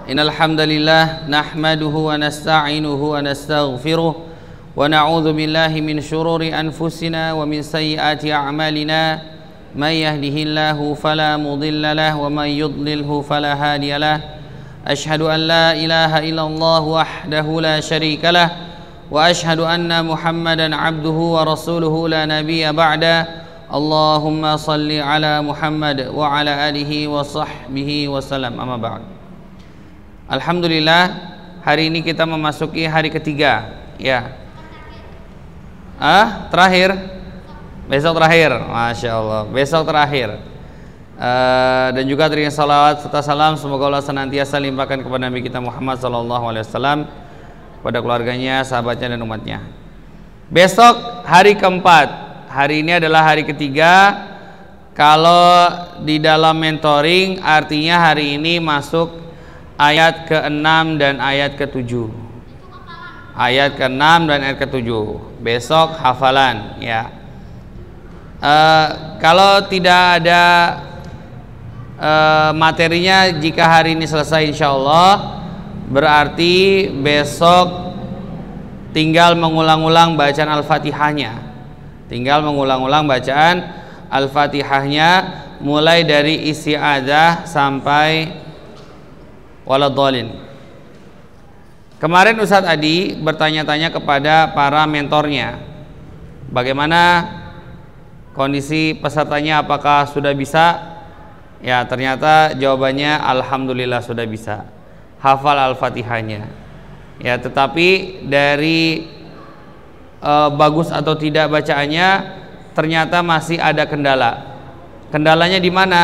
Innal hamdalillah nahmaduhu wa nasta'inuhu wa nastaghfiruh wa na'udzu billahi min shururi anfusina wa min sayyiati a'malina may yahdihillahu fala mudilla lahu wa may yudlilhu fala hadiya lahu ashhadu an la ilaha illallah wahdahu la syarika lah wa ashhadu anna Muhammadan abduhu wa rasuluhu la nabiyya ba'da. Allahumma salli ala Muhammad wa ala alihi wa sahbihi wa sallam. Amma ba'd. Alhamdulillah, hari ini kita memasuki hari ketiga, ya. Terakhir, besok terakhir, masya Allah, besok terakhir. Dan juga teriring salawat serta salam semoga Allah senantiasa limpahkan kepada Nabi kita Muhammad SAW, kepada keluarganya, sahabatnya dan umatnya. Besok hari keempat, hari ini adalah hari ketiga. Kalau di dalam mentoring artinya hari ini masuk ayat ke-6 dan ayat ke-7. Ayat ke-6 dan ayat ke-7. Besok hafalan, ya. Kalau tidak ada materinya, jika hari ini selesai insya Allah, berarti besok tinggal mengulang-ulang bacaan Al-Fatihahnya. Tinggal mengulang-ulang bacaan Al-Fatihahnya mulai dari isti'adzah sampai waladhdallin. Kemarin Ustadz Adi bertanya-tanya kepada para mentornya, bagaimana kondisi pesertanya, apakah sudah bisa? Ya, ternyata jawabannya alhamdulillah sudah bisa hafal Al-Fatihahnya. Ya, tetapi dari bagus atau tidak bacaannya ternyata masih ada kendala. Kendalanya di mana?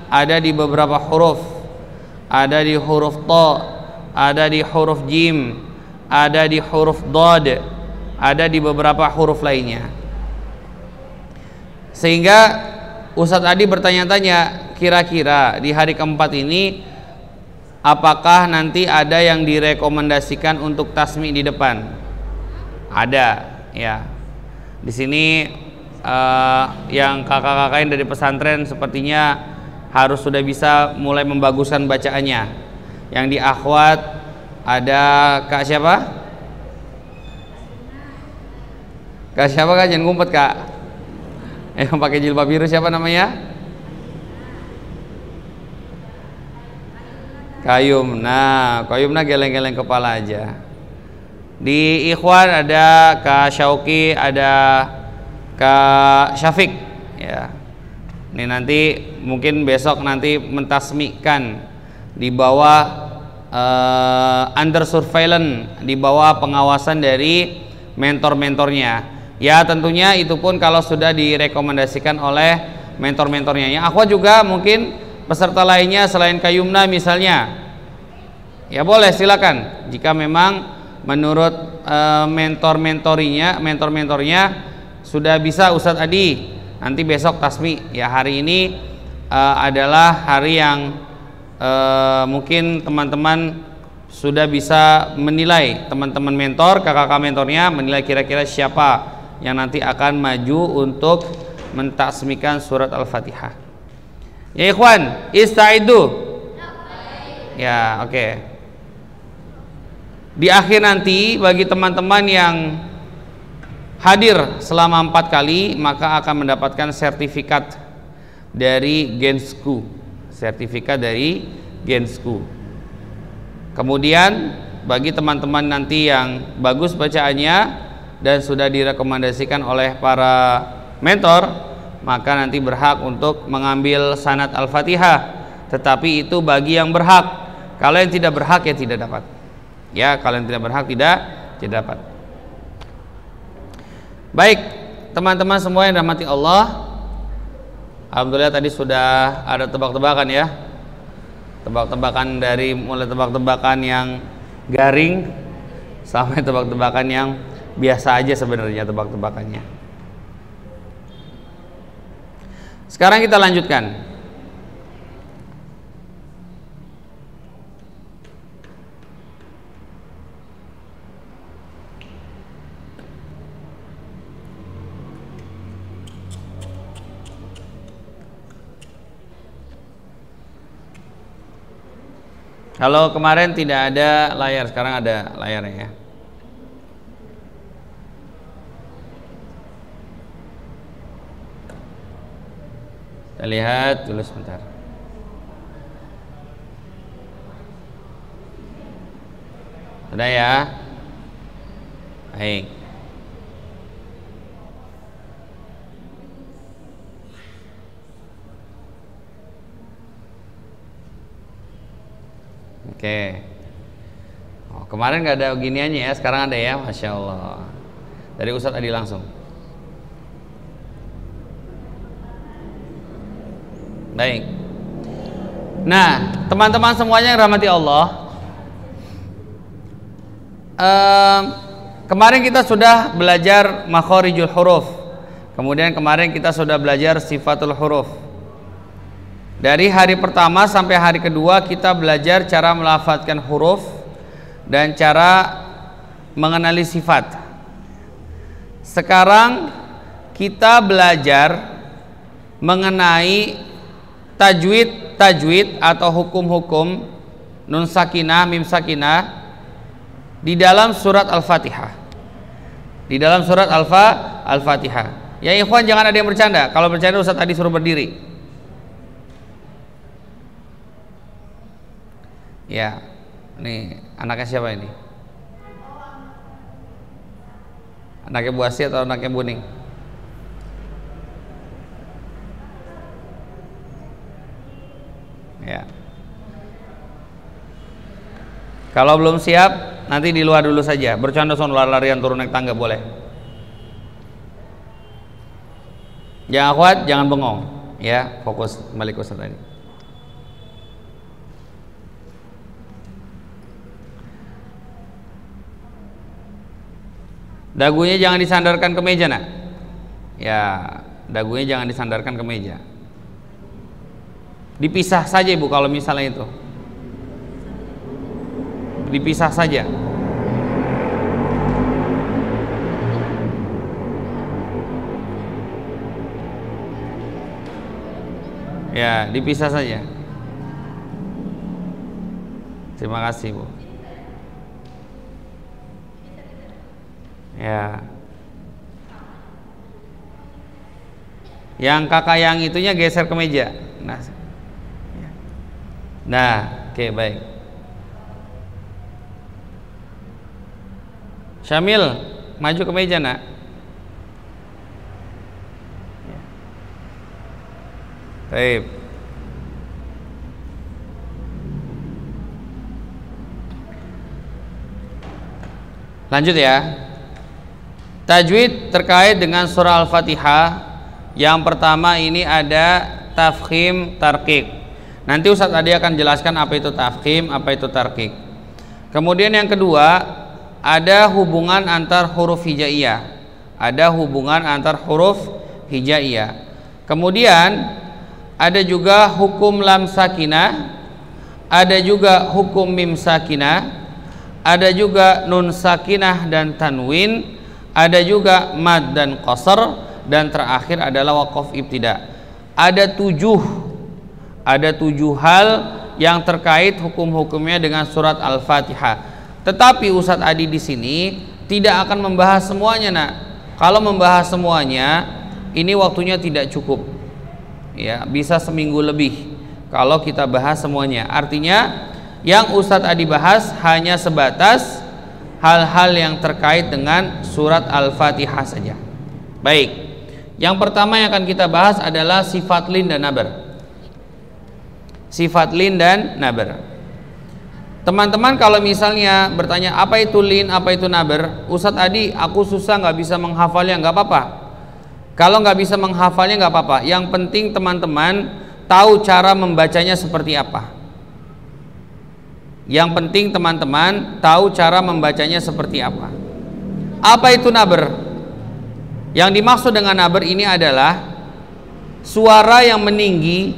Ada di beberapa huruf. Ada di huruf ta, ada di huruf jim, ada di huruf dad, ada di beberapa huruf lainnya. Sehingga Ustadz Adi bertanya-tanya, kira-kira di hari keempat ini apakah nanti ada yang direkomendasikan untuk tasmi di depan? Ada, ya. Di sini yang kakak-kakak yang dari pesantren sepertinya harus sudah bisa mulai membaguskan bacaannya. Yang di akhwat ada Kak siapa? Kak siapa Kak? Jangan ngumpet Kak. Yang pakai jilbab biru siapa namanya? Kayum. Nah, Kayumna geleng-geleng kepala aja. Di ikhwan ada Kak Syauki, ada Kak Syafiq, ya. Ini nanti mungkin besok nanti mentasmikan di bawah under surveillance, di bawah pengawasan dari mentor-mentornya. Ya, tentunya itu pun kalau sudah direkomendasikan oleh mentor-mentornya. Yang aku juga mungkin peserta lainnya selain Kayumna misalnya, ya boleh silakan. Jika memang menurut mentor-mentornya sudah bisa Ustadz Adi, nanti besok tasmi. Ya, hari ini adalah hari yang mungkin teman-teman sudah bisa menilai, teman-teman mentor, kakak-kakak mentornya menilai kira-kira siapa yang nanti akan maju untuk mentasmikan surat Al-Fatihah. Ya ikhwan, istaidu. Ya, oke. Di akhir nanti bagi teman-teman yang hadir selama 4 kali maka akan mendapatkan sertifikat dari Gensku. Sertifikat dari Gensku. Kemudian bagi teman-teman nanti yang bagus bacaannya dan sudah direkomendasikan oleh para mentor, maka nanti berhak untuk mengambil sanad Al-Fatihah. Tetapi itu bagi yang berhak. Kalau yang tidak berhak ya tidak dapat. Ya, kalau yang tidak berhak tidak dapat. Baik, teman-teman semua yang dirahmati Allah, alhamdulillah tadi sudah ada tebak-tebakan ya. Tebak-tebakan dari mulai tebak-tebakan yang garing sampai tebak-tebakan yang biasa aja sebenarnya tebak-tebakannya. Sekarang kita lanjutkan. Kalau kemarin tidak ada layar, sekarang ada layarnya ya. Kita lihat dulu sebentar. Sudah ya? Baik. Oke. Oh, kemarin nggak ada giniannya ya, sekarang ada ya, Masya Allah. Dari Ustadz Adi langsung. Baik. Nah, teman-teman semuanya yang rahmati Allah, kemarin kita sudah belajar makhorijul huruf. Kemudian kemarin kita sudah belajar sifatul huruf. Dari hari pertama sampai hari kedua kita belajar cara melafadzkan huruf dan cara mengenali sifat. Sekarang kita belajar mengenai tajwid atau hukum-hukum nun sakinah, mim sakinah di dalam surat Al-Fatihah. Di dalam surat Al-Fatihah. Ya ikhwan, jangan ada yang bercanda. Kalau bercanda Ustaz tadi suruh berdiri. Ya, ini anaknya siapa ini? Anaknya Bu Asih atau anaknya Bu Ning? Ya. Kalau belum siap, nanti di luar dulu saja. Bercanda soal lari-larian turun naik tangga boleh. Jangan kuat, jangan bengong. Ya, fokus kembali ke Ustaz tadi. Dagunya jangan disandarkan ke meja, nak. Ya, dagunya jangan disandarkan ke meja. Dipisah saja Ibu kalau misalnya itu. Dipisah saja. Ya, dipisah saja. Terima kasih, Bu. Ya. Yang kakak yang itunya geser ke meja. Nah, oke, baik. Syamil, maju ke meja, nak. Baik. Lanjut ya. Tajwid terkait dengan surah Al-Fatihah. Yang pertama ini ada tafkhim, tarqiq. Nanti Ustadz tadi akan jelaskan apa itu tafkhim, apa itu tarqiq. Kemudian yang kedua, ada hubungan antar huruf hijaiyah. Ada hubungan antar huruf hijaiyah. Kemudian ada juga hukum lam sakinah, ada juga hukum mim sakinah, ada juga nun sakinah dan tanwin, ada juga mad dan qasar, dan terakhir adalah waqaf ibtida. Ada tujuh hal yang terkait hukum-hukumnya dengan surat Al-Fatihah. Tetapi Ustadz Adi di sini tidak akan membahas semuanya, nak. Kalau membahas semuanya, ini waktunya tidak cukup. Ya, bisa seminggu lebih kalau kita bahas semuanya. Artinya yang Ustadz Adi bahas hanya sebatas hal-hal yang terkait dengan surat Al-Fatihah saja. Baik, yang pertama yang akan kita bahas adalah sifat lin dan nabar. Sifat lin dan nabar. Teman-teman kalau misalnya bertanya apa itu lin, apa itu nabar, Ustadz Adi aku susah nggak bisa menghafalnya, nggak apa-apa. Kalau nggak bisa menghafalnya nggak apa-apa. Yang penting teman-teman tahu cara membacanya seperti apa. Yang penting teman-teman tahu cara membacanya seperti apa. Apa itu nabar? Yang dimaksud dengan nabar ini adalah suara yang meninggi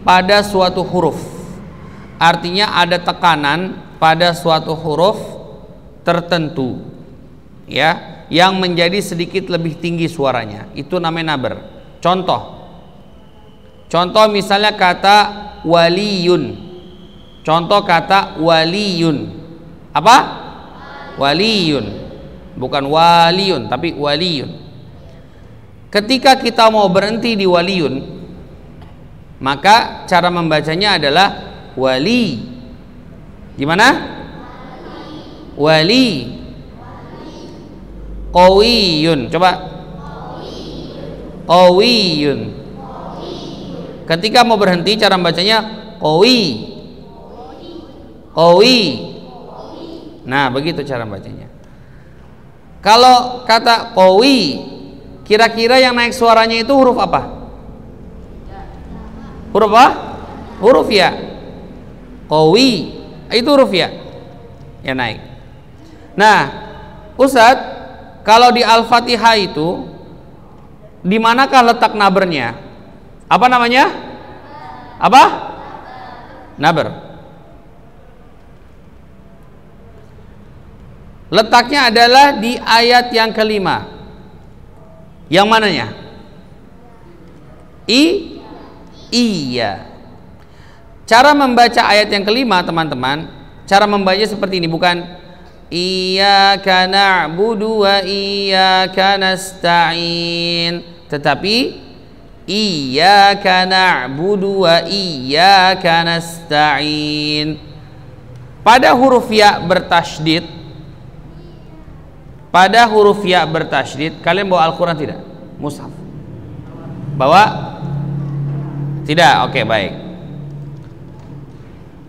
pada suatu huruf. Artinya ada tekanan pada suatu huruf tertentu, ya, yang menjadi sedikit lebih tinggi suaranya. Itu namanya nabar. Contoh misalnya kata waliyun. Contoh kata waliyun. Apa? Waliyun. Bukan waliyun, tapi waliyun. Ketika kita mau berhenti di waliyun, maka cara membacanya adalah wali. Gimana? Wali. Qawiyun. Coba. Qawiyun. Ketika mau berhenti, cara membacanya qawi. Qawi. Nah, begitu cara bacanya. Kalau kata qawi, kira-kira yang naik suaranya itu huruf apa? Huruf apa? Huruf ya. Qawi, itu huruf ya. Ya naik. Nah, Ustadz, kalau di Al-Fatihah itu di manakah letak nabernya? Apa namanya? Apa? Naber. Letaknya adalah di ayat yang kelima. Yang mananya? Iya. Cara membaca ayat yang kelima, teman-teman, cara membacanya seperti ini, bukan iyyaka na'budu wa iyyaka nasta'in, tetapi iyyaka na'budu wa iyyaka nasta'in. Pada huruf ya bertasydid, pada huruf ya bertasydid, kalian bawa Al-Quran tidak? Mushaf? Bawa? Tidak? Oke, baik.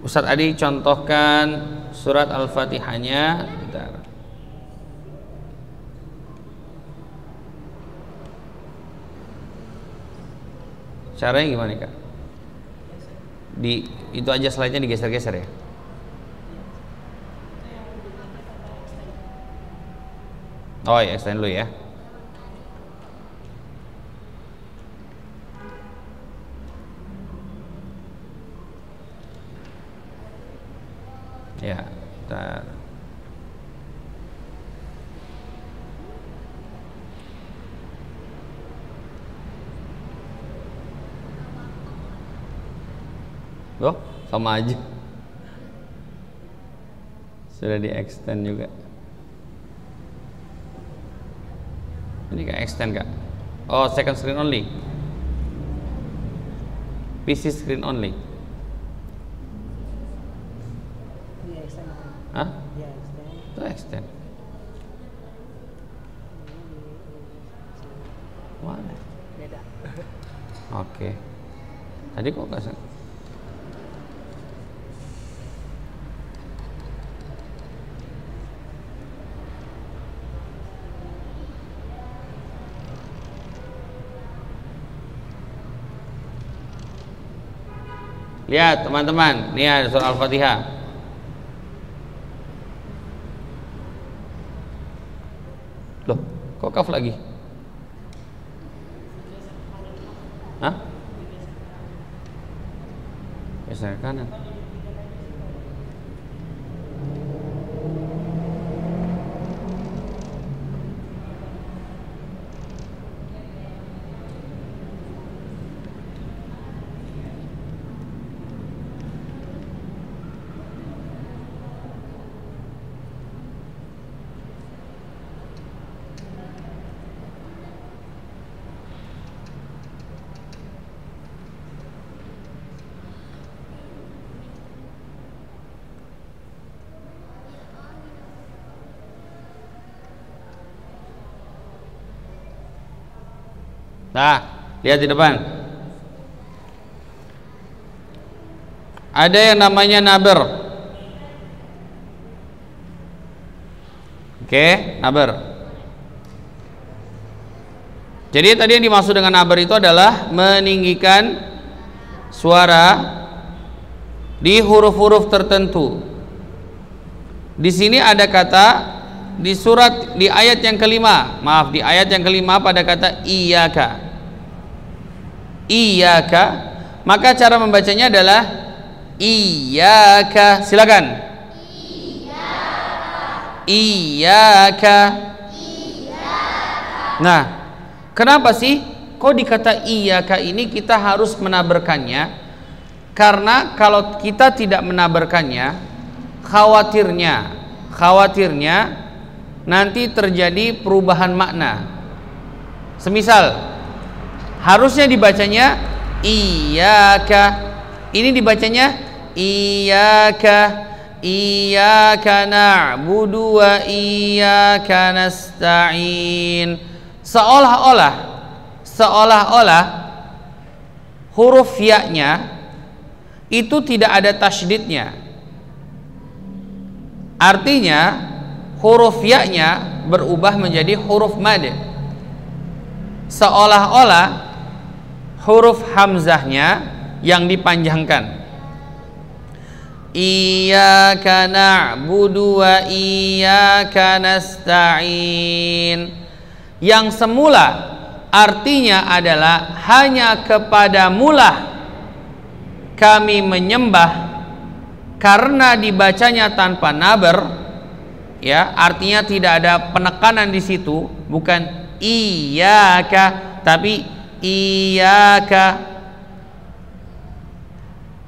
Ustadz Adi contohkan surat Al-Fatihahnya. Bentar. Caranya gimana, Kak? Itu aja slide-nya digeser-geser ya? Oh ya, extend dulu ya. Ya, bentar. Loh, sama aja. Sudah di extend juga. Ini Kak extend Kak. Oh, second screen only. PC screen only. Hah? Itu extend. Mana? Beda. Oke. Tadi kok nggak? Lihat teman-teman, ini ada surah Al-Fatihah. Loh, kok kaf lagi? Hah? Geser kanan. Nah, lihat di depan. Ada yang namanya naber. Oke, naber. Jadi tadi yang dimaksud dengan naber itu adalah meninggikan suara di huruf-huruf tertentu. Di sini ada kata di surat, di ayat yang kelima, maaf, di ayat yang kelima pada kata iyyaka. Iyyaka, maka cara membacanya adalah iyyaka. Silakan. Iyyaka. Nah, kenapa sih kok dikata iyyaka ini kita harus menaberkannya? Karena kalau kita tidak menabarkannya, khawatirnya nanti terjadi perubahan makna. Semisal harusnya dibacanya iyyaka, ini dibacanya iyyaka na'budu wa iyyaka nasta'in. Seolah-olah huruf ya-nya itu tidak ada tasydidnya. Artinya huruf ya-nya berubah menjadi huruf mad. Seolah-olah huruf hamzahnya yang dipanjangkan. Iyyaka na'budu wa iyyaka nasta'in. Yang semula artinya adalah hanya kepadamulah kami menyembah, karena dibacanya tanpa nabar, ya, artinya tidak ada penekanan di situ, bukan iyyaka tapi iyyaka.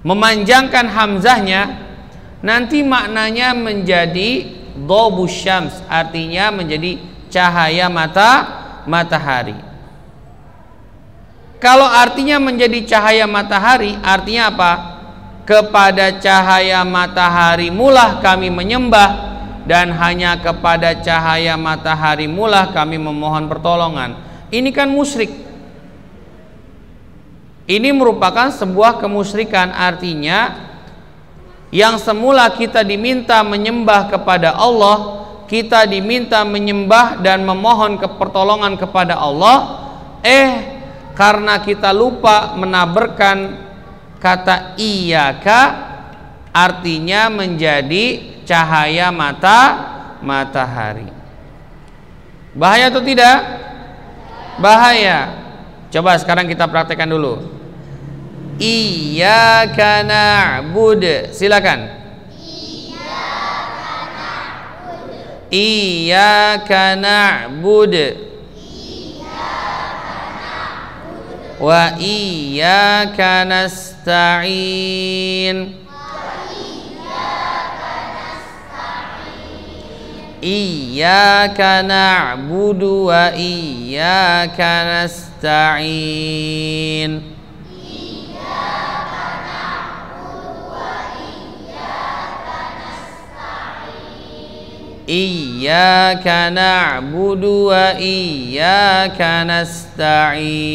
Memanjangkan hamzahnya nanti maknanya menjadi dhobus syams, artinya menjadi cahaya matahari. Kalau artinya menjadi cahaya matahari, artinya apa? Kepada cahaya matahari mulah kami menyembah, dan hanya kepada cahaya matahari mulah kami memohon pertolongan. Ini kan musyrik. Ini merupakan sebuah kemusyrikan. Artinya yang semula kita diminta menyembah kepada Allah, kita diminta menyembah dan memohon pertolongan kepada Allah, karena kita lupa menabarkan kata iyyaka, artinya menjadi cahaya matahari. Bahaya atau tidak? Bahaya. Coba sekarang kita praktekkan dulu. Iyyaka na'budu. Silakan. Iyyaka na'budu wa iyyaka nasta'in. Iyyaka na'budu wa iyyaka nasta'in. Iyyaka na'budu wa iyyaka nasta'in.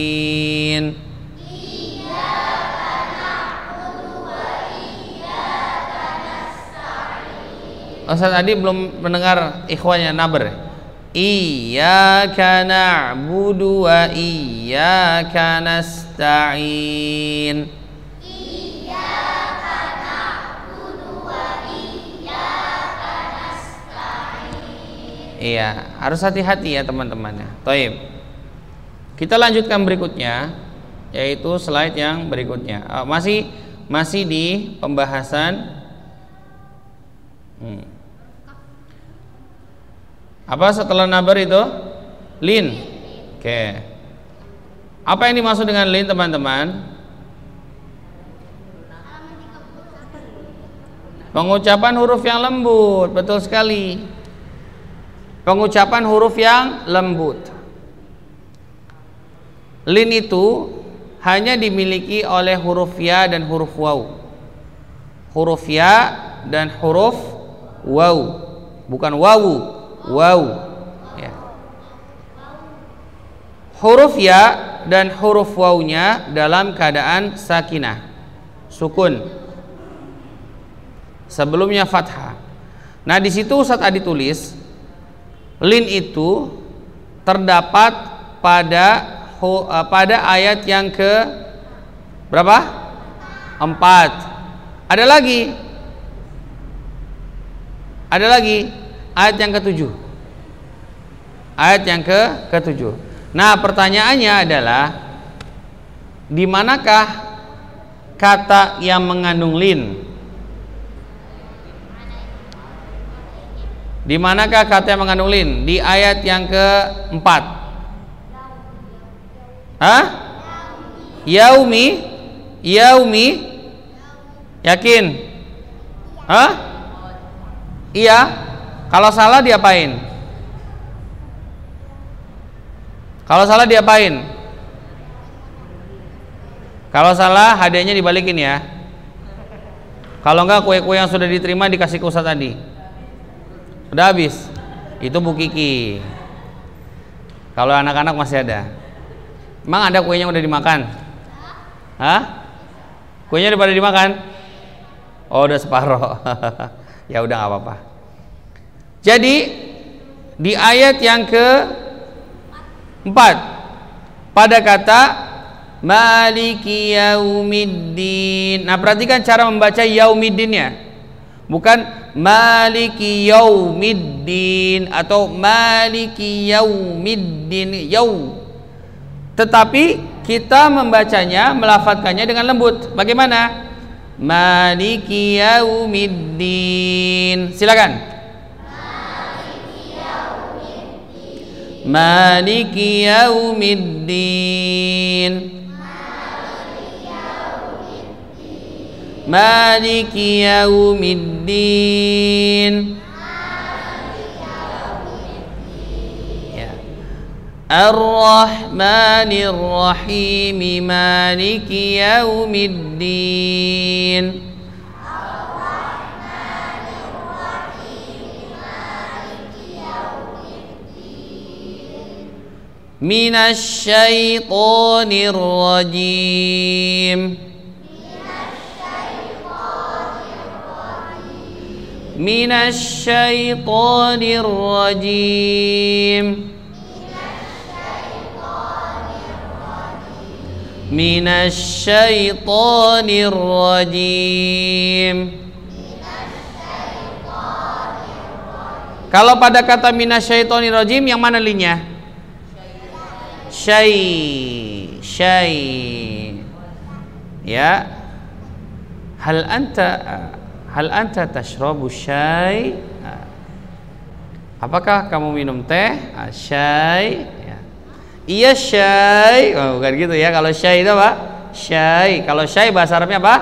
Ustaz Adi belum mendengar ikhwannya nabar. Iyyaka na'budu wa iyyaka nasta'in. Iya, harus hati-hati ya teman-teman ya. Taib. Kita lanjutkan berikutnya, yaitu slide yang berikutnya. Masih di pembahasan apa setelah nabar itu? Lin. Oke. Apa yang dimaksud dengan lin, teman-teman? Pengucapan huruf yang lembut, betul sekali. Pengucapan huruf yang lembut. Lin itu hanya dimiliki oleh huruf ya dan huruf waw. Huruf ya dan huruf waw, bukan wawu, waw. Ya. Huruf ya dan huruf wawnya dalam keadaan sakinah, sukun. Sebelumnya fathah. Nah, di situ Ustaz Adi tulis lin itu terdapat pada ayat yang ke berapa? 4. Ada lagi ayat yang ke-7. Ayat yang ke-7. Nah, pertanyaannya adalah di manakah kata yang mengandung lin? Di manakah kata yang mengandung lin? Di ayat yang ke-4. Hah? Yaumi Yakin? Hah? Iya. Kalau salah diapain? Kalau salah diapain? Kalau salah hadiahnya dibalikin ya. Kalau enggak kue-kue yang sudah diterima dikasih ke Ustaz tadi. Udah habis. Itu Bu Kiki. Kalau anak-anak masih ada. Emang ada kuenya udah dimakan? Hah? Kuenya udah pada dimakan? Oh, udah separuh. Ya udah nggak apa-apa. Jadi di ayat yang ke-4 pada kata Maliki Yaumiddin. Nah, perhatikan cara membaca Yaumiddinnya. Bukan Maliki Yaumiddin atau Maliki Yaumiddin tetapi kita membacanya, melafadzkannya dengan lembut. Bagaimana? Maliki Yaumiddin. Silakan. Maliki Yaumiddin. Maliki Yaumiddin. Ya. Ar-Rahmanir Rahim. Maliki Yaumiddin. Minasy syaithanir rajim. Minasy syaithanir rajim. Minasy syaithanir rajim. Kalau pada kata minasy syaithanir rajim yang mana linya? Syai. Ya. Hal anta tashrabu syai? Apakah kamu minum teh? Syai. Ya. Iya syai. Oh, bukan gitu ya. Kalau syai itu apa? Syai. Kalau syai bahasa Arabnya apa?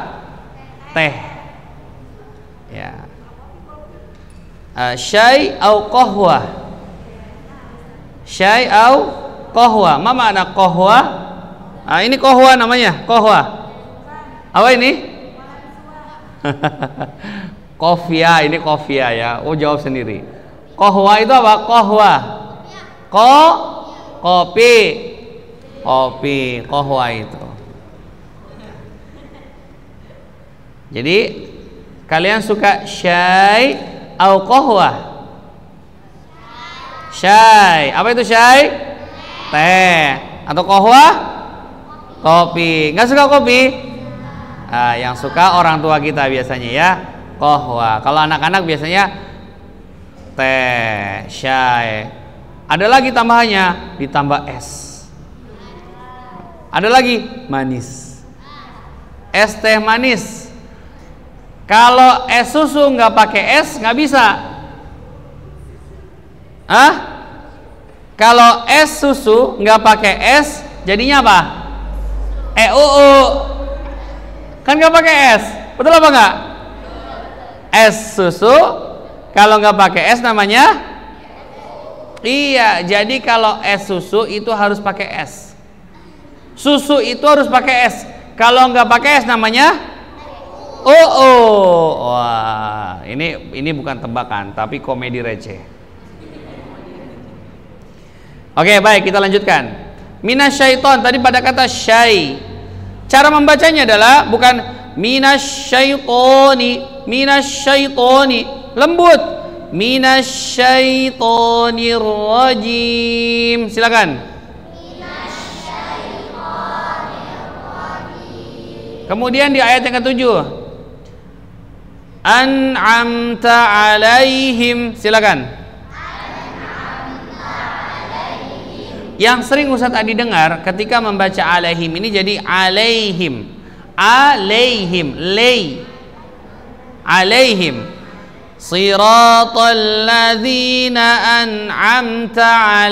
Teh. Ya. Syai au qahwa. Syai au qahwa. Ma makna qahwa? Ini qahwa namanya. Qahwa. Apa ini? Kofia, ini kofia ya. Oh, jawab sendiri. Qahwa itu apa? Qahwa. Kopi. Kopi, qahwa itu. Jadi kalian suka syai atau qahwa? Syai. Apa itu syai? Teh. Atau qahwa? Kopi. Nggak suka kopi? Yang suka orang tua kita biasanya ya, qahwa. Kalau anak-anak biasanya teh, syai. Ada lagi tambahannya, ditambah es. Ada lagi manis. Es teh manis. Kalau es susu nggak pakai es nggak bisa. Kalau es susu nggak pakai es jadinya apa? Kan nggak pakai es, betul apa nggak? Es susu kalau nggak pakai es namanya? Iya, jadi kalau es susu itu harus pakai es. Susu itu harus pakai es. Kalau nggak pakai es namanya? Wah, ini bukan tebakan, tapi komedi receh. Oke, baik, kita lanjutkan. Minasyaiton tadi pada kata syai. Cara membacanya adalah bukan minasyaitoni, lembut. Minasyaitonir rajim. Silakan. Kemudian di ayat yang ke-7. An'amta alaihim. Silakan. Yang sering Ustaz Adi dengar ketika membaca alaihim ini jadi alaihim, alaihim siratal ladzina an'amta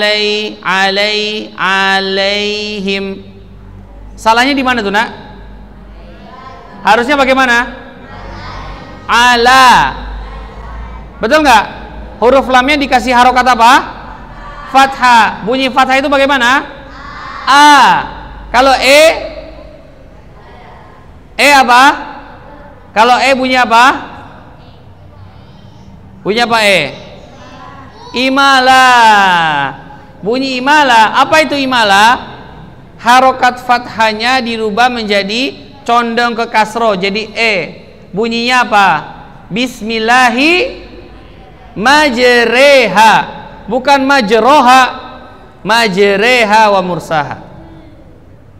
alaihim. Salahnya di mana tuh, Nak? Harusnya bagaimana? ala. Betul nggak? Huruf lamnya dikasih harokat apa? Fathah. Bunyi fathah itu bagaimana? A. Kalau apa? Kalau bunyi apa? Bunyi apa Imala. Bunyi imala. Apa itu imala? Harokat fathahnya dirubah menjadi condong ke kasro, jadi bunyinya apa? Bismillahi majreha, bukan majroha. Majreha wa mursaha.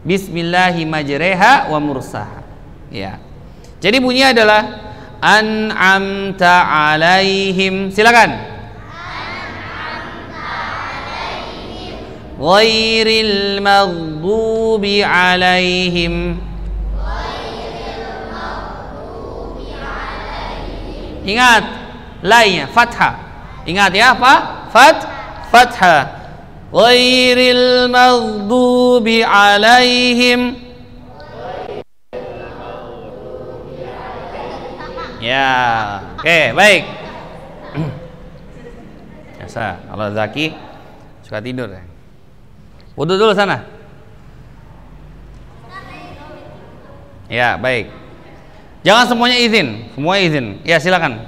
Bismillahi majreha wa mursaha. Ya. Jadi bunyinya adalah an'amta alaihim. Silakan. Ghairil maghdubi alaihim. Ingat lainnya fathah. Ingat ya apa? Fathah. Ghairil maghdubi alaihim. Ya, oke, baik. Biasa kalau Zaki suka tidur ya. Wudu dulu sana. Ya, baik. Jangan semuanya izin, semua izin. Ya, silakan.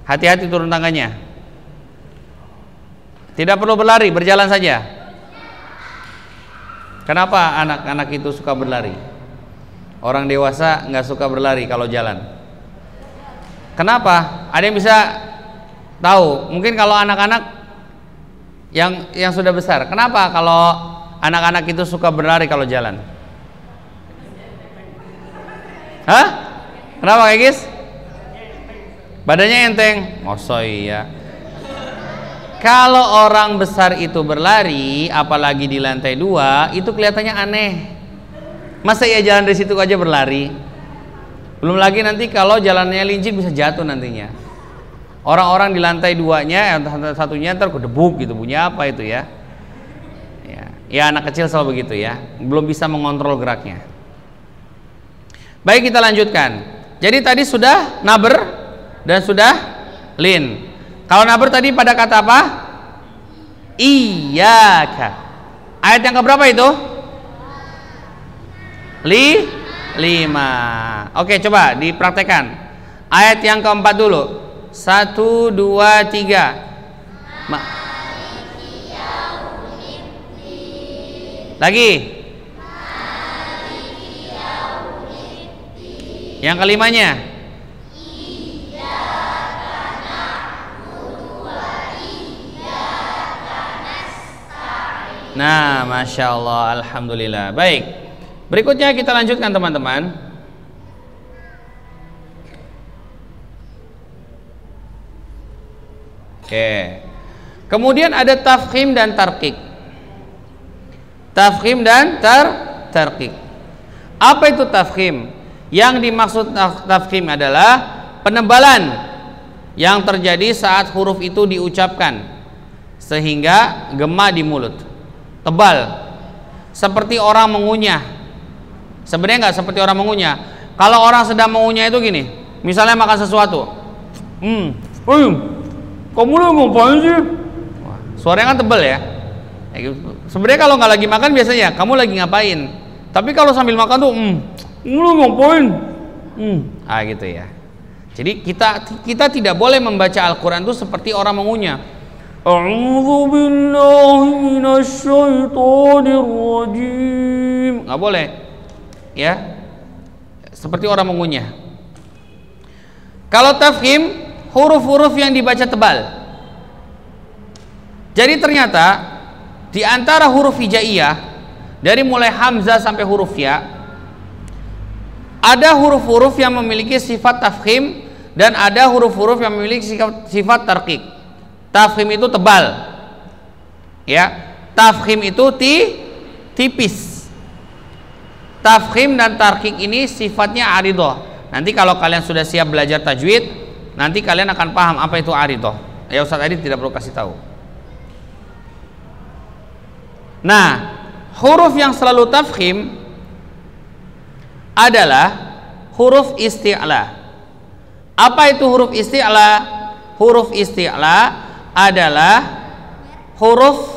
Hati-hati turun tangganya. Tidak perlu berlari, berjalan saja. Kenapa anak-anak itu suka berlari? Orang dewasa nggak suka berlari kalau jalan. Kenapa? Ada yang bisa tahu? Mungkin kalau anak-anak yang sudah besar, kenapa kalau anak-anak itu suka berlari kalau jalan? Hah? Kenapa kayak guys? Badannya enteng? Masa iya? Kalau orang besar itu berlari, apalagi di lantai 2, itu kelihatannya aneh. Masa ya jalan dari situ aja berlari? Belum lagi nanti kalau jalannya licin bisa jatuh nantinya. Orang-orang di lantai 2-nya, satunya ntar kedebuk gitu, bunyi apa itu ya? Ya anak kecil selalu begitu ya, belum bisa mengontrol geraknya. Baik, kita lanjutkan. Jadi tadi sudah naber dan sudah lin. Kalau naber tadi pada kata apa? Iyyaka. Ayat yang keberapa itu? 5. Oke, coba dipraktekkan. Ayat yang keempat dulu. 1, 2, 3. Lagi. Yang kelimanya. Nah, Masya Allah, Alhamdulillah. Baik, berikutnya kita lanjutkan teman-teman. Oke. Kemudian ada tafkhim dan tarqiq. Tafkhim dan tarqiq. Apa itu tafkhim? Yang dimaksud tafkhim adalah penebalan yang terjadi saat huruf itu diucapkan sehingga gema di mulut. Tebal. Seperti orang mengunyah. Sebenarnya nggak seperti orang mengunyah. Kalau orang sedang mengunyah itu gini. Misalnya makan sesuatu. Kamu lagi ngapain sih? Wah, suaranya kan tebal ya. Sebenarnya kalau nggak lagi makan biasanya kamu lagi ngapain. Tapi kalau sambil makan tuh, kamu lagi ngapain? Gitu ya. Jadi kita tidak boleh membaca Al-Quran itu seperti orang mengunyah. A'udzu billahi minasyaitonir rajim. Nggak boleh. Ya. Seperti orang mengunyah. Kalau tafkhim, huruf-huruf yang dibaca tebal. Jadi ternyata di antara huruf hijaiyah dari mulai hamzah sampai huruf ya, ada huruf-huruf yang memiliki sifat tafkhim dan ada huruf-huruf yang memiliki sifat tarqiq. Tafkhim itu tebal. Ya, tafkhim itu tipis. Tafkhim dan tarqiq ini sifatnya aridoh. Nanti kalau kalian sudah siap belajar tajwid, nanti kalian akan paham apa itu aridoh. Ya, Ustaz Adit tidak perlu kasih tahu. Nah, huruf yang selalu tafkhim adalah huruf isti'la. Apa itu huruf isti'la? Huruf isti'la adalah huruf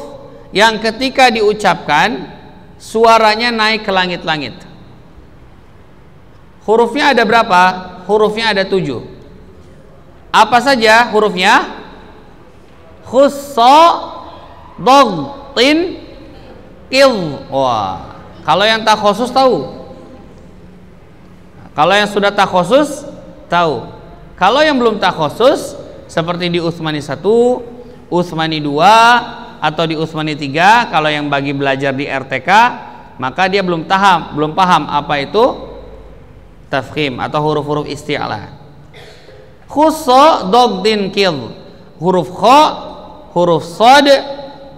yang ketika diucapkan suaranya naik ke langit-langit. Hurufnya ada berapa? Hurufnya ada 7. Apa saja hurufnya? Khussa, dog, tin, kil. Wah, kalau yang tak khusus tahu. Kalau yang sudah tak khusus tahu. Kalau yang belum tak khusus seperti di Utsmani 1, Utsmani 2 atau di Utsmani 3, kalau yang bagi belajar di RTK, maka dia belum paham apa itu tafkhim atau huruf-huruf isti'la. Khussa, dog, din, kil. Huruf kha, huruf sad,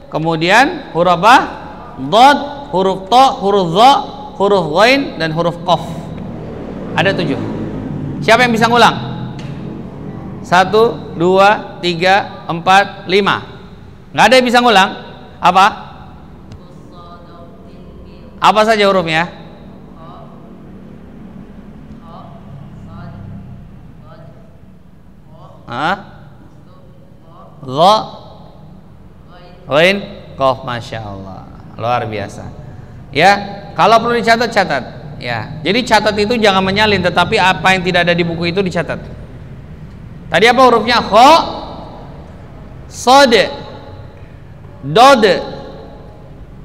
kemudian huruf apa? Dad, huruf ta, huruf za, huruf ghain, dan huruf qaf. Ada 7. Siapa yang bisa ngulang? 1, 2, 3, 4, 5. Nggak ada yang bisa ngulang? Apa? Apa saja hurufnya? Dha, ghain, qaf. Masya Allah, luar biasa. Ya, kalau perlu dicatat, catat. Ya, jadi catat itu jangan menyalin, tetapi apa yang tidak ada di buku itu dicatat. Tadi apa hurufnya? Kha, sad, dad,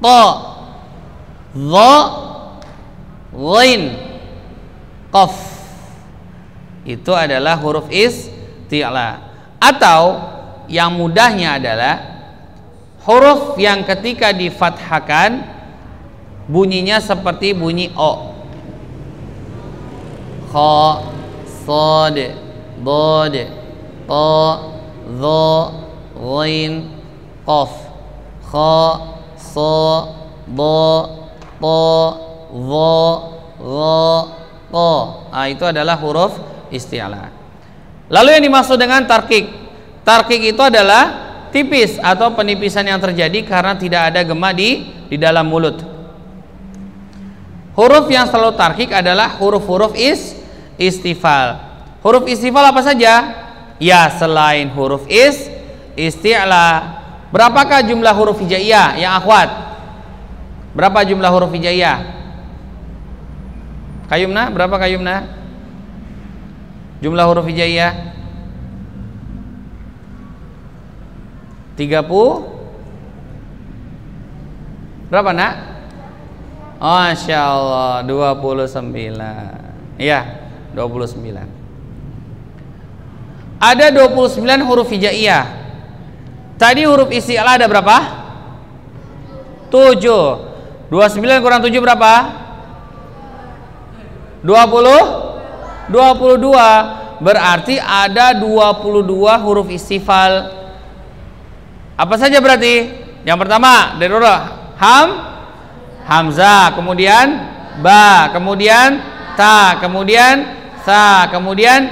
ta, dha, ghain, qaf. Itu adalah huruf isti'la. Atau yang mudahnya adalah huruf yang ketika difathahkan bunyinya seperti bunyi o. Kha, sad, dad, ta, dha, ghain, qaf. Kha, sa, da, ta, dha, gha, ta. Nah, itu adalah huruf isti'la. Lalu yang dimaksud dengan tarkik. Tarkik itu adalah tipis atau penipisan yang terjadi karena tidak ada gema di dalam mulut. Huruf yang selalu tarkik adalah huruf-huruf istifal. Huruf istifal apa saja? Ya, selain huruf isti'la. Berapakah jumlah huruf hijaiyah yang akhwat? Berapa jumlah huruf hijaiyah? Kayumna, berapa Kayumna? Jumlah huruf hijaiyah 30. Berapa nak? Masya Allah, 29. Iya, 29. Ada 29 huruf hijaiyah. Tadi huruf isti'la ada berapa? 7. 29 kurang 7 berapa? 22. Berarti ada 22 huruf istifal. Apa saja berarti? Yang pertama dari huruf hamzah, kemudian ba, kemudian ta, kemudian sa, kemudian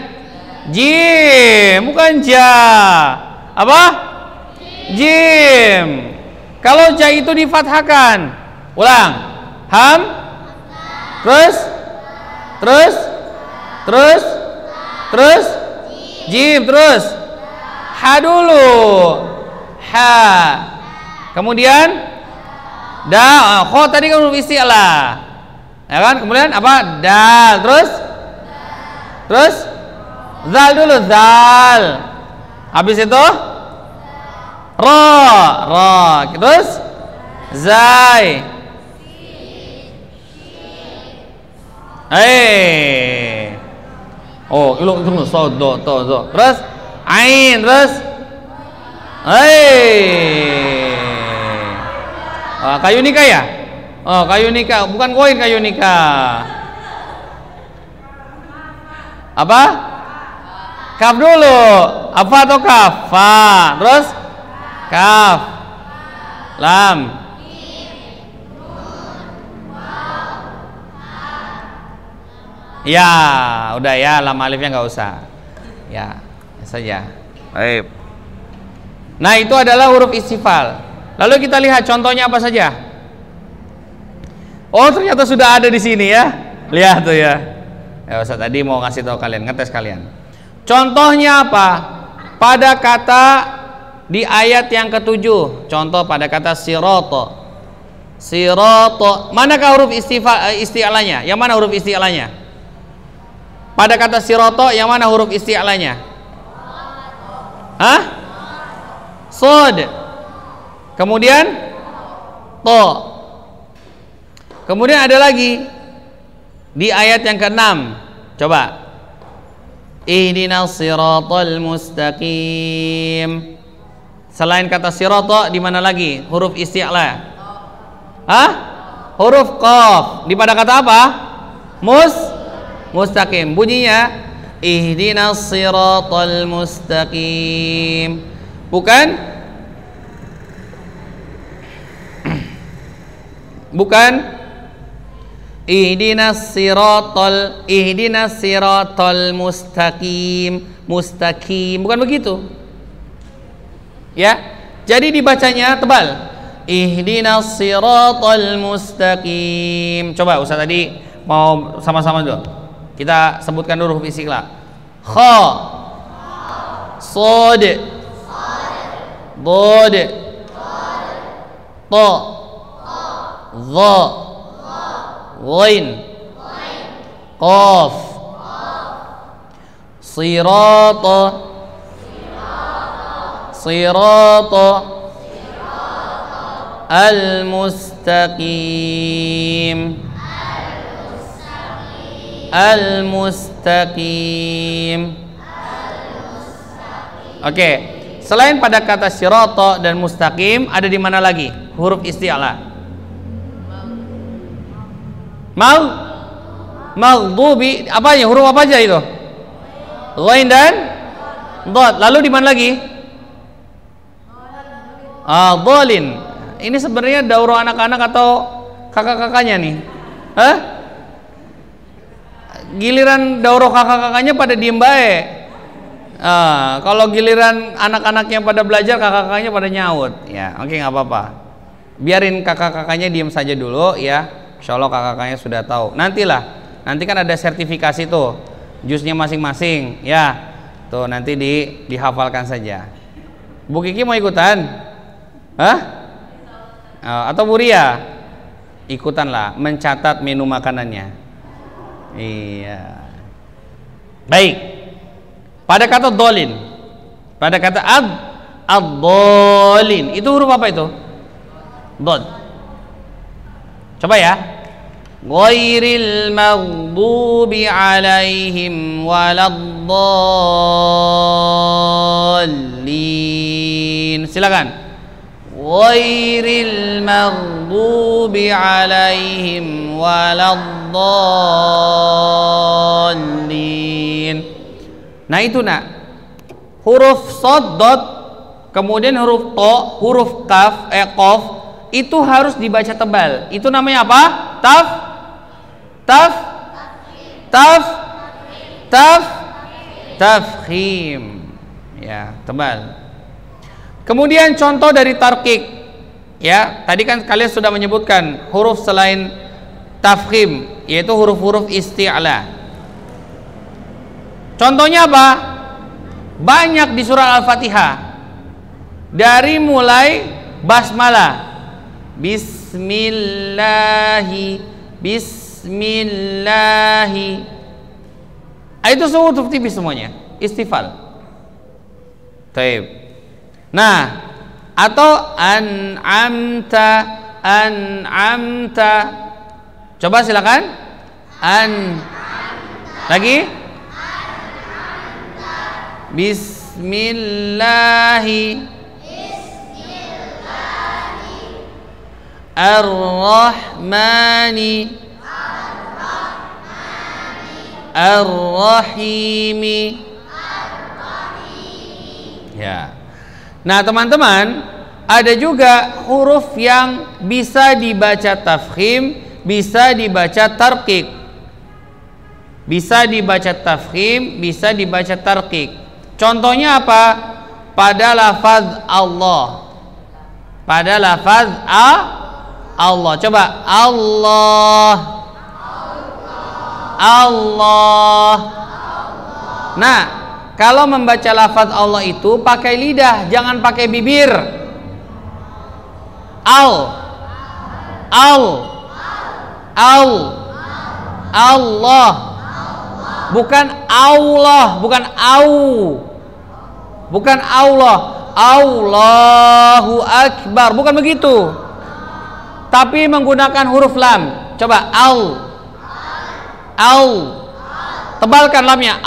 jim, bukan ja. Apa? Jim. Kalau ja itu difathahkan. Ulang. Terus jim, terus ha dulu, ha, kemudian da. Kho tadi kan huruf isti'la, ya kan? Kemudian apa? Dal, terus zal dulu, zal. Habis itu ro, terus zai, oh, ilmu so do to zo. Terus ain, terus kayu nikah ya? Oh, kayu nikah, bukan koin, kayu nikah. Apa? Kaf dulu. Apa atau kaf? Fa. Terus kaf, lam, ya, udah ya, lam alifnya nggak usah. Ya, saja. Baik. Nah, itu adalah huruf istifal. Lalu kita lihat contohnya apa saja. Oh, ternyata sudah ada di sini ya. Lihat tuh ya. Ya, Ustaz tadi mau ngasih tahu kalian, ngetes kalian. Contohnya apa? Pada kata di ayat yang ke-7. Contoh pada kata sirata. Sirata. Manakah huruf isti'lanya? Yang mana huruf isti'lanya? Pada kata sirata yang mana huruf isti'lanya? Hah? Sod. Kemudian to. Kemudian ada lagi di ayat yang ke-6. Coba. Ihdinas siratal mustaqim. Selain kata sirata di mana lagi huruf isti'la? Hah? Huruf qaf. Di pada kata apa? Mustaqim. Bunyinya ihdinas siratal mustaqim. Bukan? Bukan. Ihdinas siratal mustaqim. Mustaqim. Bukan begitu. Ya. Jadi dibacanya tebal. Ihdinas siratal mustaqim. Coba Ustaz tadi mau sama-sama dulu. Kita sebutkan dulu huruf isti'la. Kha, Shad, Dad, Ta, Dha, Ghain, Qaf, Sirata, Al-Mustaqim. Oke. Selain pada kata sirata dan mustaqim, ada di mana lagi huruf isti'la? Maghdubi. Apanya? Huruf apa aja itu? Ghain dan dad. Lalu di mana lagi? Dhalin. Ini sebenarnya daurah anak-anak atau kakak-kakaknya nih? Hah? Giliran daurah kakak-kakaknya pada diem baik. Kalau giliran anak-anaknya pada belajar, kakak-kakaknya pada nyaut. Ya, oke, nggak apa-apa. Biarin kakak-kakaknya diem saja dulu ya. Insya Allah kakak-kakaknya sudah tahu. Nanti kan ada sertifikasi tuh, jusnya masing-masing. Ya, tuh nanti dihafalkan saja. Bu Kiki mau ikutan? Hah? Atau Bu Ria? Ikutanlah, mencatat menu makanannya. Iya. Baik. Pada kata dolin, pada kata ad-dolin, itu huruf apa itu? Dod. Coba ya. Ghairil maghdubi alaihim waladdallin. Silakan. Ghairil maghdubi alaihim waladdallin. Nah itu huruf shad, dot, kemudian huruf to, huruf kaf, qaf itu harus dibaca tebal. Itu namanya apa? Tafkhim. Ya, tebal. Kemudian contoh dari tarqiq. Ya, tadi kan kalian sudah menyebutkan huruf selain tafkhim, yaitu huruf-huruf isti'la. Contohnya apa? Banyak di surah Al-Fatihah. Dari mulai basmalah, Bismillahi. Itu semua huruf tipis semuanya, istifal. Taib. Nah, atau an'amta. Coba silakan. Lagi. Bismillahi Ar-Rahmani Ar-Rahimi. Ya. Nah, teman-teman, ada juga huruf yang bisa dibaca tafkhim, bisa dibaca tarqiq. Bisa dibaca tafkhim, bisa dibaca tarqiq. Contohnya apa? Pada lafaz Allah. Pada lafaz Allah. Coba Allah. Nah, kalau membaca lafaz Allah itu pakai lidah, jangan pakai bibir. Allah, bukan Allah, bukan bukan Allah. Allahu Akbar, bukan begitu. Tapi menggunakan huruf lam. Coba tebalkan lamnya,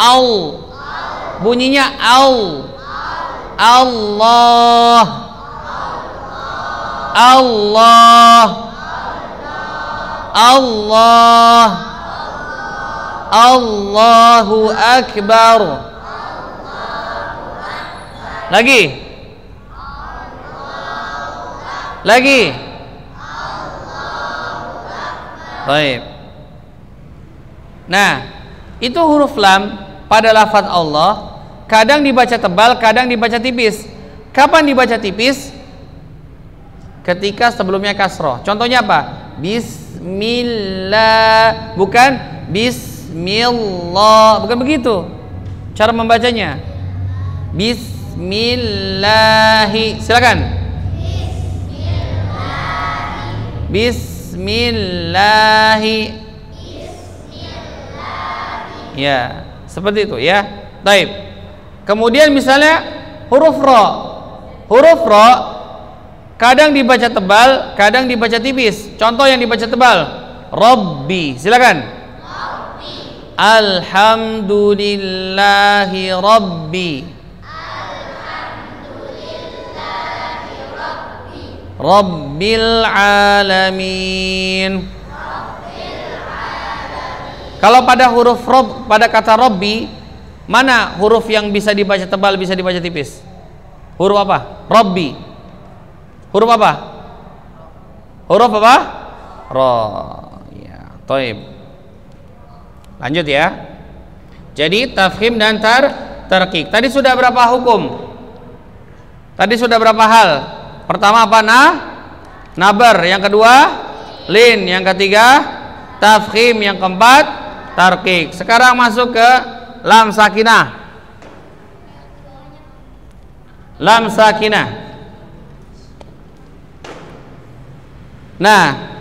bunyinya Allah, Allahu Akbar. Lagi. Baik. Nah, itu huruf lam pada lafaz Allah kadang dibaca tebal, kadang dibaca tipis. Kapan dibaca tipis? Ketika sebelumnya kasroh. Contohnya apa? Bismillah, bukan Bismillah, bukan begitu cara membacanya. Bismillahi, silakan. Bismillahi. Ya, seperti itu ya. Baik. Kemudian misalnya huruf ro. Huruf ro kadang dibaca tebal, kadang dibaca tipis. Contoh yang dibaca tebal, Rabbi, silakan. Rabbi. Alhamdulillahi Rabbi. Rabbil alamin. Kalau pada huruf rob, pada kata Rabbi, mana huruf yang bisa dibaca tebal, bisa dibaca tipis? Huruf apa? Rabbi. Huruf apa? Huruf apa? Ra. Ya, thaib. Lanjut ya. Jadi tafkhim dan tarqiq. Tadi sudah berapa hukum? Tadi sudah berapa hal? Pertama apa? Nabar. Yang kedua lin. Yang ketiga tafkhim. Yang keempat tarqiq. Sekarang masuk ke lam sakinah. Lam sakinah. Nah,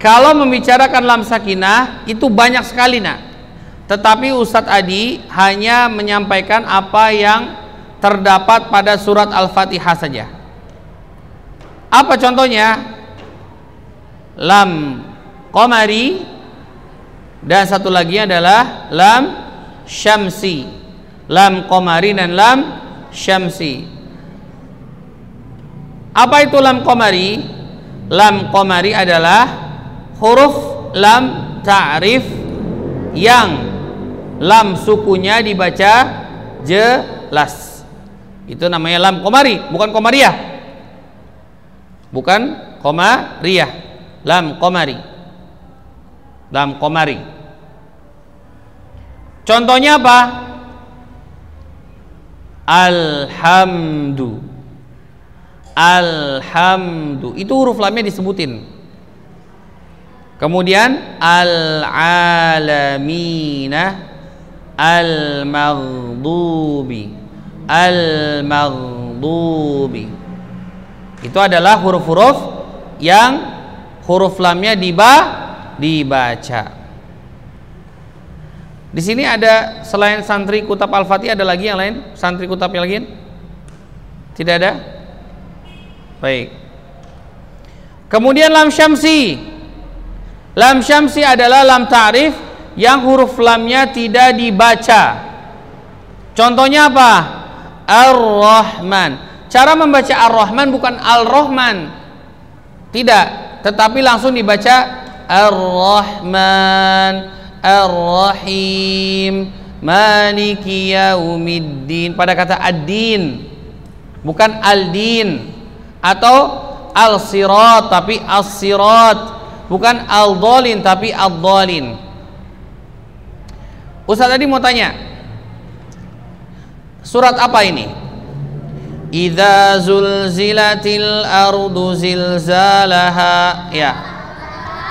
kalau membicarakan lam sakinah itu banyak sekali, nak. Tetapi Ustadz Adi hanya menyampaikan apa yang terdapat pada surat Al-Fatihah saja. Apa contohnya? Lam qamari, dan satu lagi adalah lam syamsi. Lam qamari dan lam syamsi. Apa itu lam qamari? Lam qamari adalah huruf lam ta'rif yang lam sukunya dibaca jelas. Itu namanya lam qamari, bukan qamariyah. Bukan qamariyah, lam qamari. Lam qamari. Contohnya apa? Alhamdu. Alhamdu. Itu huruf lamnya disebutin. Kemudian al-alamina, al-maghdubi. Al-maghdubi. Itu adalah huruf-huruf yang huruf lamnya dibaca. Di sini ada selain santri kutab Al-Fatihah ada lagi yang lain? Santri kutab yang lain? Tidak ada? Baik. Kemudian lam syamsi. Lam syamsi adalah lam ta'rif yang huruf lamnya tidak dibaca. Contohnya apa? Ar-Rahman. Cara membaca Ar-Rahman bukan Al-Rahman. Tidak, tetapi langsung dibaca Ar-Rahman, Ar-Rahim, Maliki Yaumiddin. Pada kata ad-din, bukan al-din. Atau al-sirat tapi as-sirat, bukan al-dhalin tapi ad-dhalin. Ustaz tadi mau tanya, surat apa ini? Idza zulzilatil ardu zilzalaha. Ya.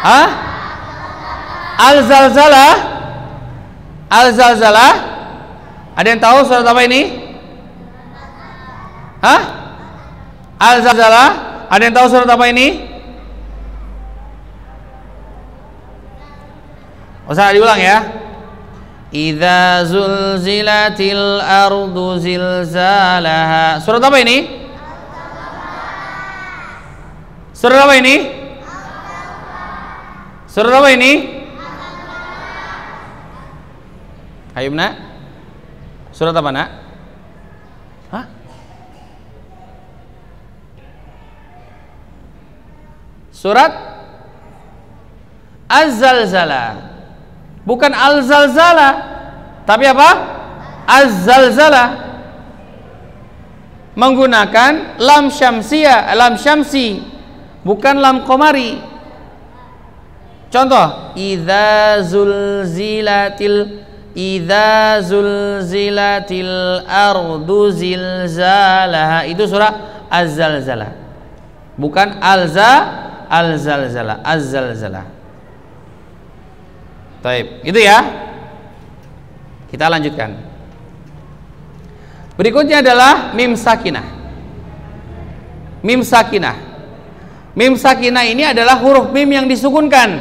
Hah? Al-zalzalah? Al-zalzalah? Ada yang tahu surat apa ini? Hah? Al-Zalzalah. Ada yang tahu surat apa ini? Usah diulang ya. Idza zulzilatil ardu zilzalaha. Surat apa ini? Surat apa ini? Surat apa ini? Ayo nak. Surat apa nak? Hah? Surat Az-Zalzalah. Bukan Al-Zalzalah, tapi apa? Az-Zalzalah. Menggunakan lam syamsiyah, lam syamsi, bukan lam qamari. Contoh, idza zulzilatil ardu zilzalaha. Itu surah Az-Zalzalah. Bukan Al-Zalzalah, Az-Zalzalah. Baik, itu ya. Kita lanjutkan. Berikutnya adalah mim sakinah. Mim sakinah. Mim sakinah ini adalah huruf mim yang disukunkan.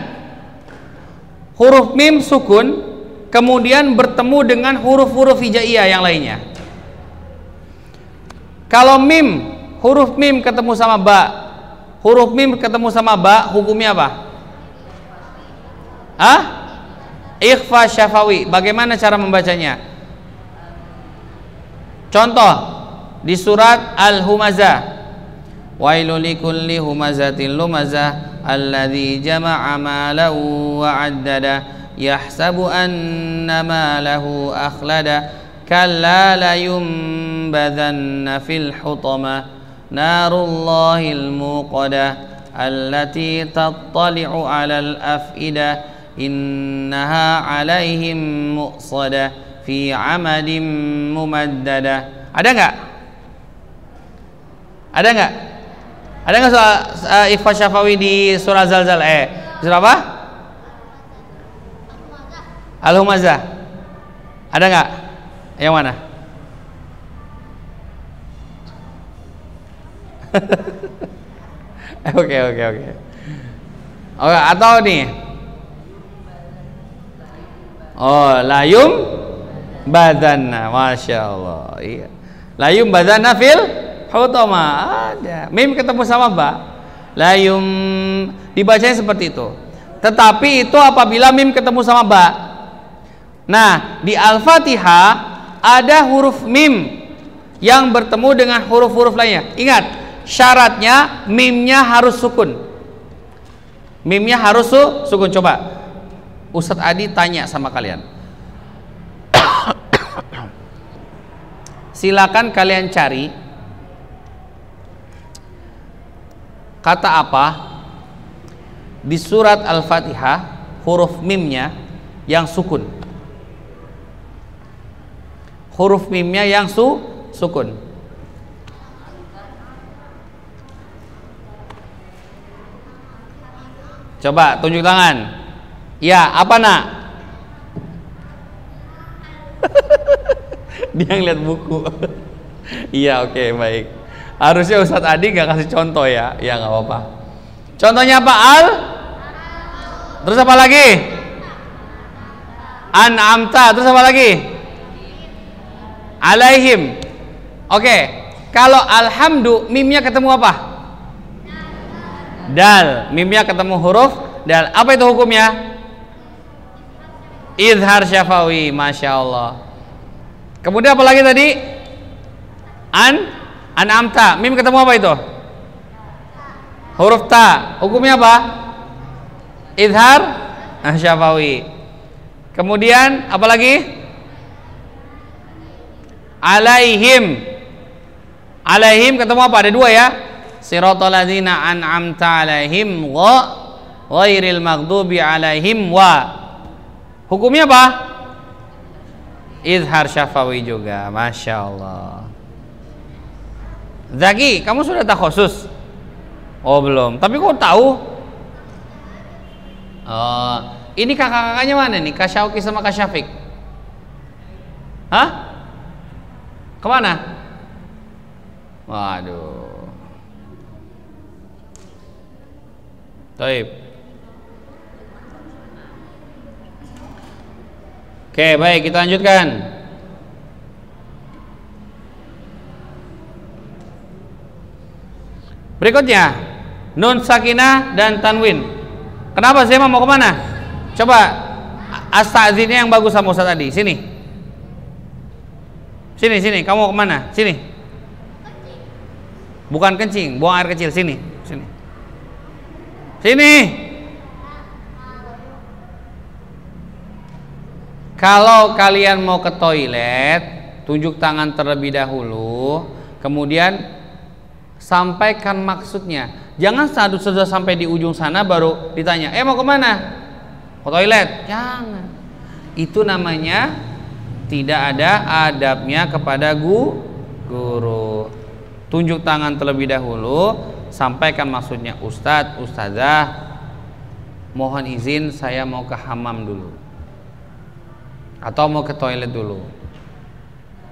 Huruf mim sukun kemudian bertemu dengan huruf-huruf hijaiyah yang lainnya. Kalau mim, huruf mim ketemu sama ba, huruf mim ketemu sama ba, hukumnya apa? Hah? Ikhfa syafawi. Bagaimana cara membacanya? Contoh di surat Al-Humazah. Wailul likulli humazatin lumazah alladzi jama'a malahu wa 'addada yahsabu anna malahu akhlada kalla la yunbadanna fil hutama narullahil muqadah allati tattali'u 'alal af'idah innaha 'alaihim muqsadah fi 'amadin mumaddadah. Ada enggak? Ada enggak? Ada enggak soal ikhfa syafawi di surah Zalzalah? Surah apa? Al-Humazah. Ada enggak? Yang mana? Oke. Atau nih. Oh, layum badanna, masya Allah. Iya. Layum badanna fil hutama. Ada. Mim ketemu sama ba. Layum dibacanya seperti itu. Tetapi itu apabila mim ketemu sama ba. Nah, di Al-Fatihah ada huruf mim yang bertemu dengan huruf-huruf lainnya. Ingat, syaratnya mimnya harus sukun. Mimnya harus sukun. Coba Ustadz Adi tanya sama kalian. Silakan kalian cari kata apa di surat Al-Fatihah huruf mimnya yang sukun. Huruf mimnya yang sukun. Coba tunjuk tangan. Ya, apa nak? Dia ngeliat buku. Iya, oke, baik. Harusnya Ustadz Adi nggak kasih contoh ya. Ya nggak apa-apa. Contohnya apa? Terus apa lagi? An'amta. Terus apa lagi? Alaihim. Oke. Kalau alhamdu, mimnya ketemu apa? Dal. Mimnya ketemu huruf dal. Apa itu hukumnya? Izhar syafawi, masya Allah. Kemudian apa lagi tadi? An'amta. Mim ketemu apa itu? Huruf ta. Hukumnya apa? Izhar syafawi. Kemudian apa lagi? Alaihim. Alaihim ketemu apa? Ada dua ya. Siratal ladzina an'amta alaihim ghairil maghdubi alaihim wa. Hukumnya apa? Izhar syafawi juga. Masya Allah. Zaki, kamu sudah takhusus? Oh belum. Tapi kok tahu? Ini kakak-kakaknya mana nih? Kak Syauki sama Kak Syafiq? Hah? Kemana? Waduh. Taib. Oke, baik, kita lanjutkan. Berikutnya, nun sakinah dan tanwin. Kenapa saya mau kemana? Coba asta'zinnya yang bagus sama Ustaz tadi. Sini. Sini, kamu mau kemana? Sini. Bukan kencing, buang air kecil. Sini. Kalau kalian mau ke toilet, tunjuk tangan terlebih dahulu, kemudian sampaikan maksudnya. Jangan sudah sampai di ujung sana baru ditanya, mau kemana? Ke toilet? Jangan. Itu namanya tidak ada adabnya kepada guru. Tunjuk tangan terlebih dahulu, sampaikan maksudnya. Ustadz, ustazah, mohon izin saya mau ke hamam dulu, atau mau ke toilet dulu,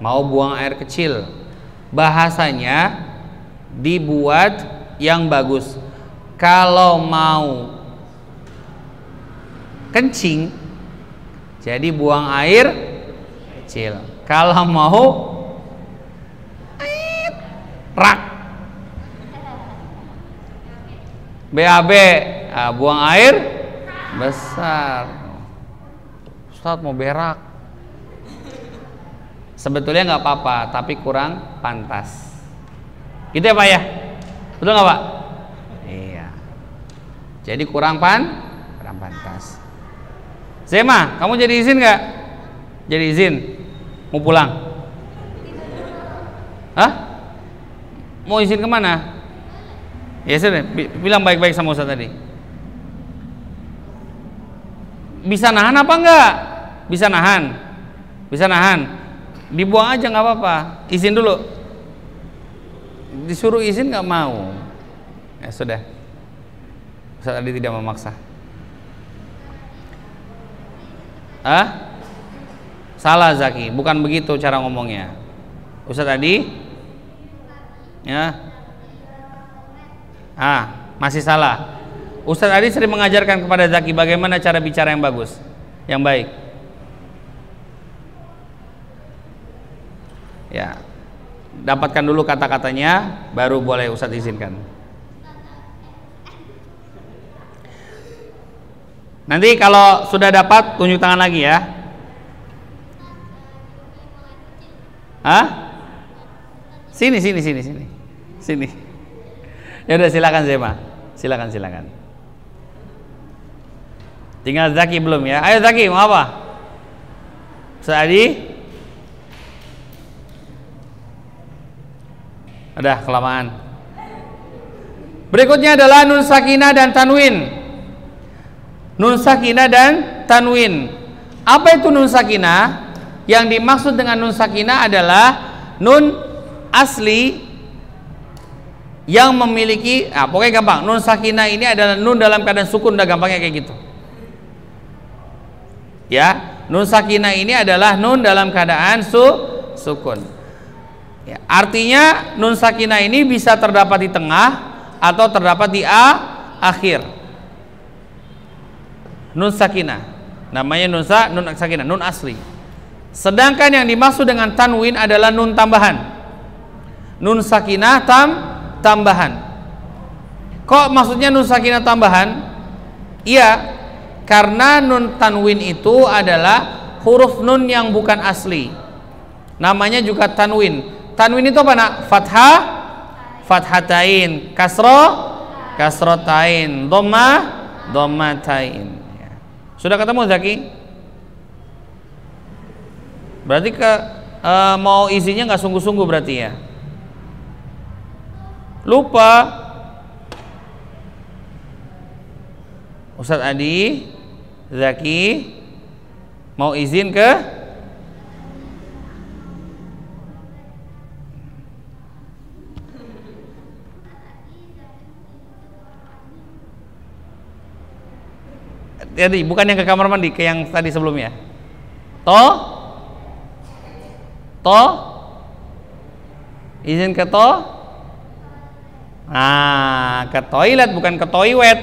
mau buang air kecil. Bahasanya dibuat yang bagus. Kalau mau kencing, jadi buang air kecil. Kalau mau rak, BAB, buang air besar. Ustaz mau berak. Sebetulnya nggak apa-apa, tapi kurang pantas. Gitu ya Pak ya? Betul nggak Pak? Iya. Jadi kurang pantas. Zema, kamu jadi izin nggak? Jadi izin? Mau pulang? Hah? Mau izin kemana? Ya sudah, bilang baik-baik sama Ustaz tadi. Bisa nahan apa enggak? Bisa nahan. Dibuang aja nggak apa-apa. Izin dulu. Disuruh izin nggak mau. Ya sudah. Ustaz tadi tidak memaksa. Salah Zaki, bukan begitu cara ngomongnya. Ustaz tadi ya. Masih salah. Ustaz tadi sering mengajarkan kepada Zaki bagaimana cara bicara yang bagus, yang baik. Ya, dapatkan dulu kata-katanya, baru boleh Ustaz izinkan. Nanti kalau sudah dapat, tunjuk tangan lagi ya. Sini. Ya udah, silakan Zema. Silakan. Tinggal Zaki belum ya. Ayo Zaki, mau apa? Ustaz udah kelamaan. Berikutnya adalah nun sakinah dan tanwin. Nun sakinah dan tanwin. Apa itu nun sakinah? Yang dimaksud dengan nun sakinah adalah nun asli yang memiliki, pokoknya gampang. Nun sakinah ini adalah nun dalam keadaan sukun, udah gampangnya kayak gitu. Ya, nun sakinah ini adalah nun dalam keadaan sukun. Ya, artinya nun sakinah ini bisa terdapat di tengah atau terdapat di akhir. Nun sakinah namanya nun sakinah, nun asli. Sedangkan yang dimaksud dengan tanwin adalah nun tambahan. Nun sakinah tambahan. Kok maksudnya nun sakinah tambahan? Iya, karena nun tanwin itu adalah huruf nun yang bukan asli. Namanya juga tanwin. Tanwin itu apa nak? Fathah, fathatain, kasrotain, dhammatain. Sudah ketemu Zaki? Berarti mau isinya nggak sungguh-sungguh berarti ya? Lupa. Ustadz Adi, Zaki mau izin ke jadi bukan yang ke kamar mandi, ke yang tadi sebelumnya. Izin ke ke toilet, bukan ke toilet.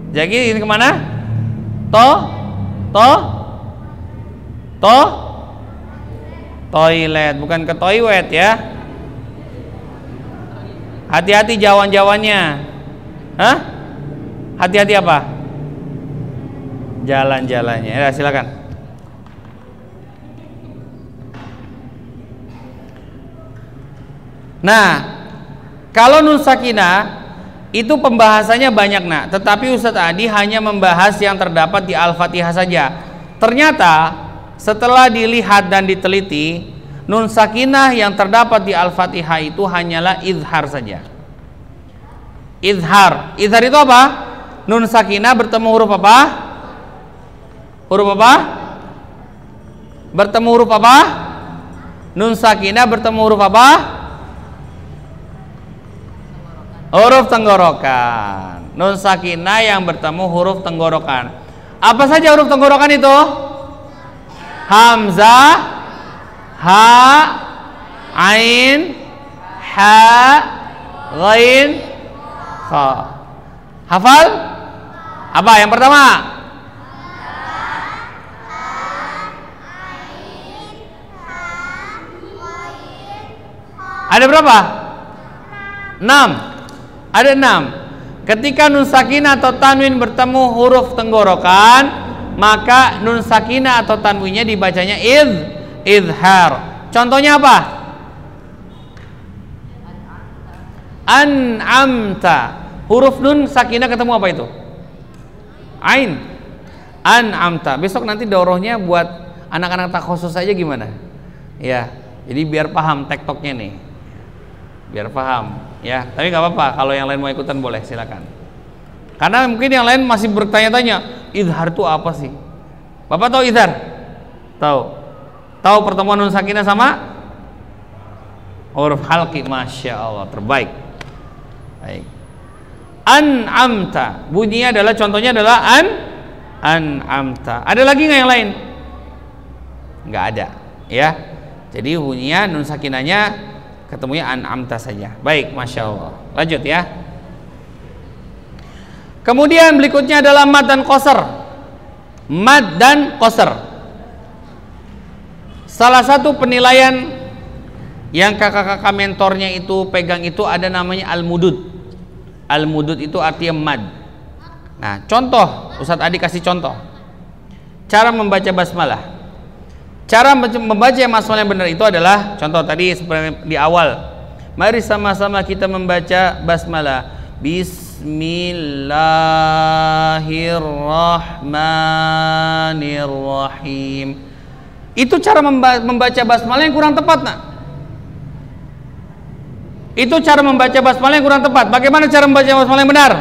Jadi izin kemana? Toilet, bukan ke toilet ya. Hati-hati jawan-jawannya. Hah? Hati-hati apa? Jalan-jalannya. Ya, silakan. Nah, kalau nun sakinah itu pembahasannya banyak nak, tetapi Ustadz Adi hanya membahas yang terdapat di Al-Fatihah saja. Ternyata setelah dilihat dan diteliti, nun sakinah yang terdapat di Al-Fatihah itu hanyalah izhar saja. Izhar itu apa? Nun sakinah bertemu huruf apa? Huruf apa? Bertemu huruf apa? Nun sakinah bertemu huruf apa? Huruf tenggorokan. Nun sakinah yang bertemu huruf tenggorokan. Apa saja huruf tenggorokan itu? Hamzah, ha, ain, ha, ghain, kha. Hafal? Apa yang pertama? Ada berapa? 6. Ada 6. Ketika nun sakinah atau tanwin bertemu huruf tenggorokan, maka nun sakinah atau tanwinnya dibacanya izhar. Contohnya apa? An'amta. Huruf nun sakinah ketemu apa itu? Ain. An'amta. Besok nanti daurahnya buat anak-anak tak khusus saja gimana? Ya, jadi biar paham tektoknya nih. Biar paham. Ya, tapi nggak apa-apa kalau yang lain mau ikutan boleh, silakan. Karena mungkin yang lain masih bertanya-tanya, izhar itu apa sih? Bapak tahu izhar? Tahu. Tahu pertemuan nun sakinah sama huruf halqi? Masya Allah, terbaik. Baik. An'amta, bunyinya adalah, contohnya adalah an'amta. Ada lagi nggak yang lain? Nggak ada, ya. Jadi bunyinya nun sakinahnya ketemunya an'amta saja. Baik, masya Allah. Lanjut ya. Kemudian berikutnya adalah mad dan qasr. Mad dan qasr. Salah satu penilaian yang kakak-kakak mentornya itu pegang itu ada namanya al-mudud. Al-mudud itu artinya mad. Nah, contoh, Ustadz Adi kasih contoh. Cara membaca basmalah. Cara membaca basmalah yang benar itu adalah, contoh tadi seperti di awal. Mari sama-sama kita membaca basmalah. Bismillahirrahmanirrahim. Itu cara membaca basmalah yang kurang tepat, nak. Itu cara membaca basmalah yang kurang tepat. Bagaimana cara membaca basmalah yang benar?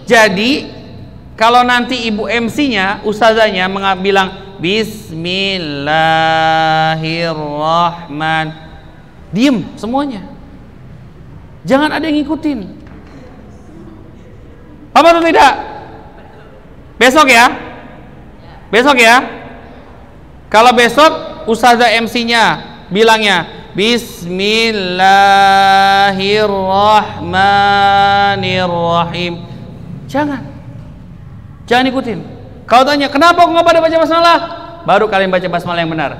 Jadi kalau nanti ibu MC-nya, ustazahnya bilang Bismillahirrahman, diem semuanya, jangan ada yang ngikutin. Apa atau tidak? Besok ya, besok ya. Kalau besok ustazah MC-nya bilangnya Bismillahirrahmanirrahim, jangan ikutin. Kalau tanya kenapa kok nggak pada baca basmalah, baru kalian baca basmalah yang benar.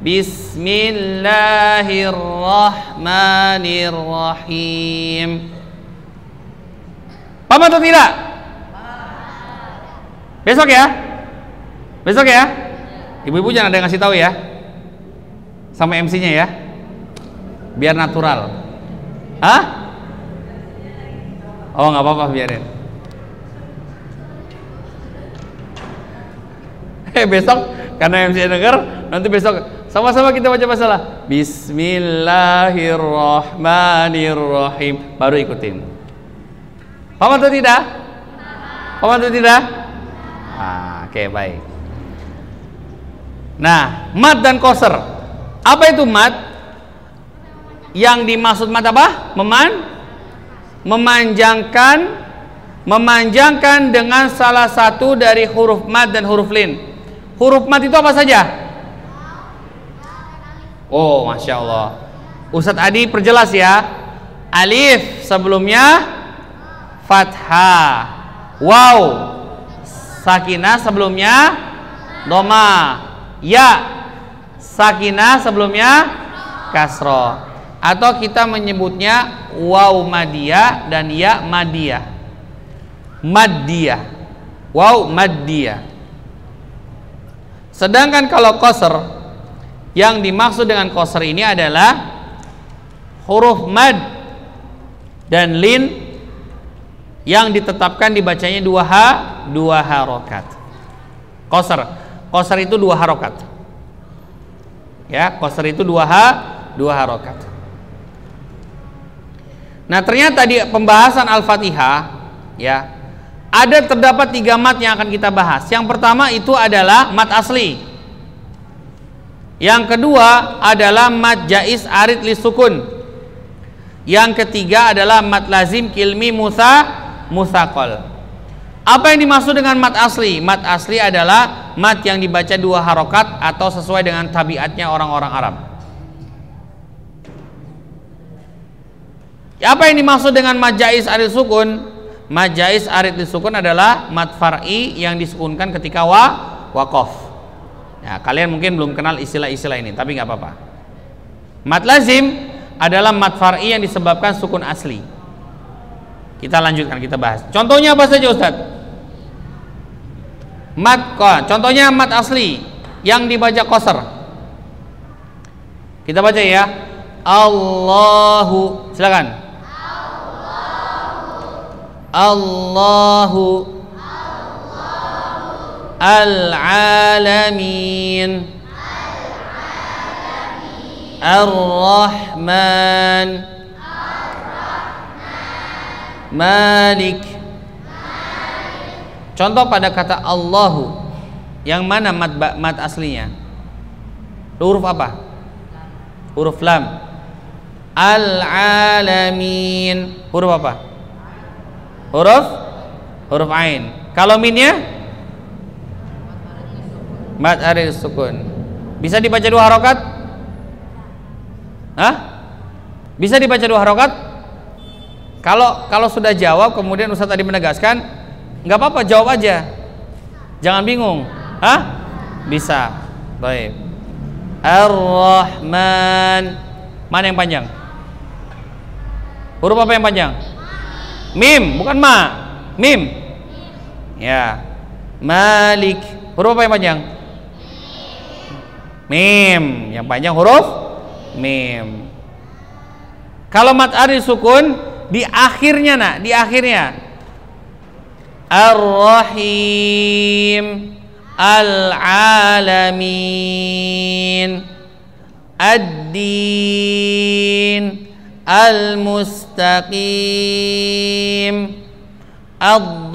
Bismillahirrahmanirrahim. Paham atau tidak? Besok ya, besok ya. Ibu-ibu jangan ada yang ngasih tahu ya, sama MC-nya ya, biar natural. Hah? Oh nggak apa-apa, biarin. Besok karena MC denger, nanti besok sama-sama kita baca basmalah. Bismillahirrahmanirrahim, baru ikutin. Paham atau tidak? Paham atau tidak? Oke, baik. Nah, mad dan qasr. Apa itu mad? Yang dimaksud mad apa? Memanjangkan memanjangkan dengan salah satu dari huruf mad dan huruf lin. Huruf mad itu apa saja? Oh, Masya Allah. Ustadz Adi perjelas ya. Alif sebelumnya fathah, waw sakinah sebelumnya doma, ya sakinah sebelumnya kasroh, atau kita menyebutnya waw madiyah dan ya madiyah. Maddiyah, waw maddiyah. Sedangkan kalau qasr, yang dimaksud dengan qasr ini adalah huruf mad dan lin yang ditetapkan dibacanya dua harokat. Qasr itu 2 harokat. Ya, qasr itu 2 harokat. Nah, ternyata di pembahasan Al-Fatihah, ya, terdapat 3 mat yang akan kita bahas. Yang pertama itu adalah mat asli. Yang kedua adalah mat jaiz arid li sukun. Yang ketiga adalah mat lazim kilmi musaqal. Apa yang dimaksud dengan mat asli? Mat asli adalah mat yang dibaca 2 harokat atau sesuai dengan tabiatnya orang-orang Arab. Apa yang dimaksud dengan mat jaiz arid sukun? Mat jaiz arid disukun adalah mat far'i yang disukunkan ketika waqaf. Ya, kalian mungkin belum kenal istilah-istilah ini, tapi nggak apa-apa. Mat lazim adalah mat far'i yang disebabkan sukun asli. Kita lanjutkan, kita bahas. Contohnya apa saja, Ustadz? Contohnya mat asli yang dibaca qasr. Kita baca ya. Allahu, silakan. Allahu Al-Alamin Ar-Rahman Malik. Contoh pada kata Allahu, yang mana mat aslinya? Huruf apa? Huruf lam. Al-Alamin, huruf apa? Huruf ain. Kalau minnya mat arid sukun. Bisa dibaca 2 harokat? Hah? Bisa dibaca 2 harokat? Kalau sudah jawab kemudian Ustaz tadi menegaskan, nggak apa-apa, jawab aja. Jangan bingung. Hah? Bisa. Baik. Ar-Rahman. Mana yang panjang? Huruf apa yang panjang? Mim, bukan ma. Mim. Ya. Malik. Huruf apa yang panjang? Mim. Yang panjang huruf mim. Kalau mat arid sukun di akhirnya, nak, di akhirnya. Ar-Rahim, Al-Alamin, Ad-Din, Al-Mustaqim, Ad-Dallin.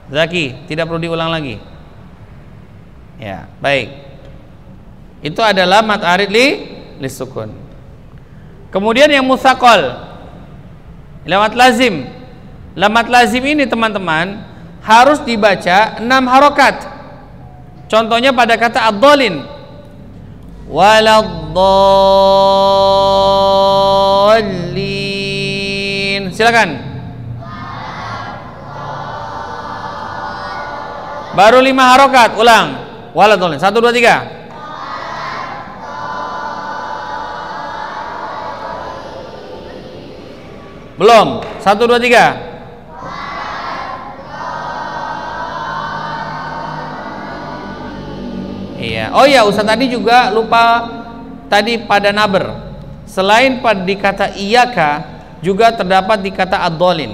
Zaki, tidak perlu diulang lagi. Ya, baik. Itu adalah mat arid li sukun. Kemudian yang musaqal, lamat lazim. Lamat lazim ini teman-teman harus dibaca 6 harokat. Contohnya pada kata ad-dhalin, waladdallin. Silakan. Baru 5 harokat. Ulang. Waladdallin. 1, 2, 3. Belum. 1, 2, 3. Iya. Oh ya, Ustaz tadi juga lupa tadi pada naber. Selain pada di kata iyyaka, juga terdapat di kata ad-dhalin.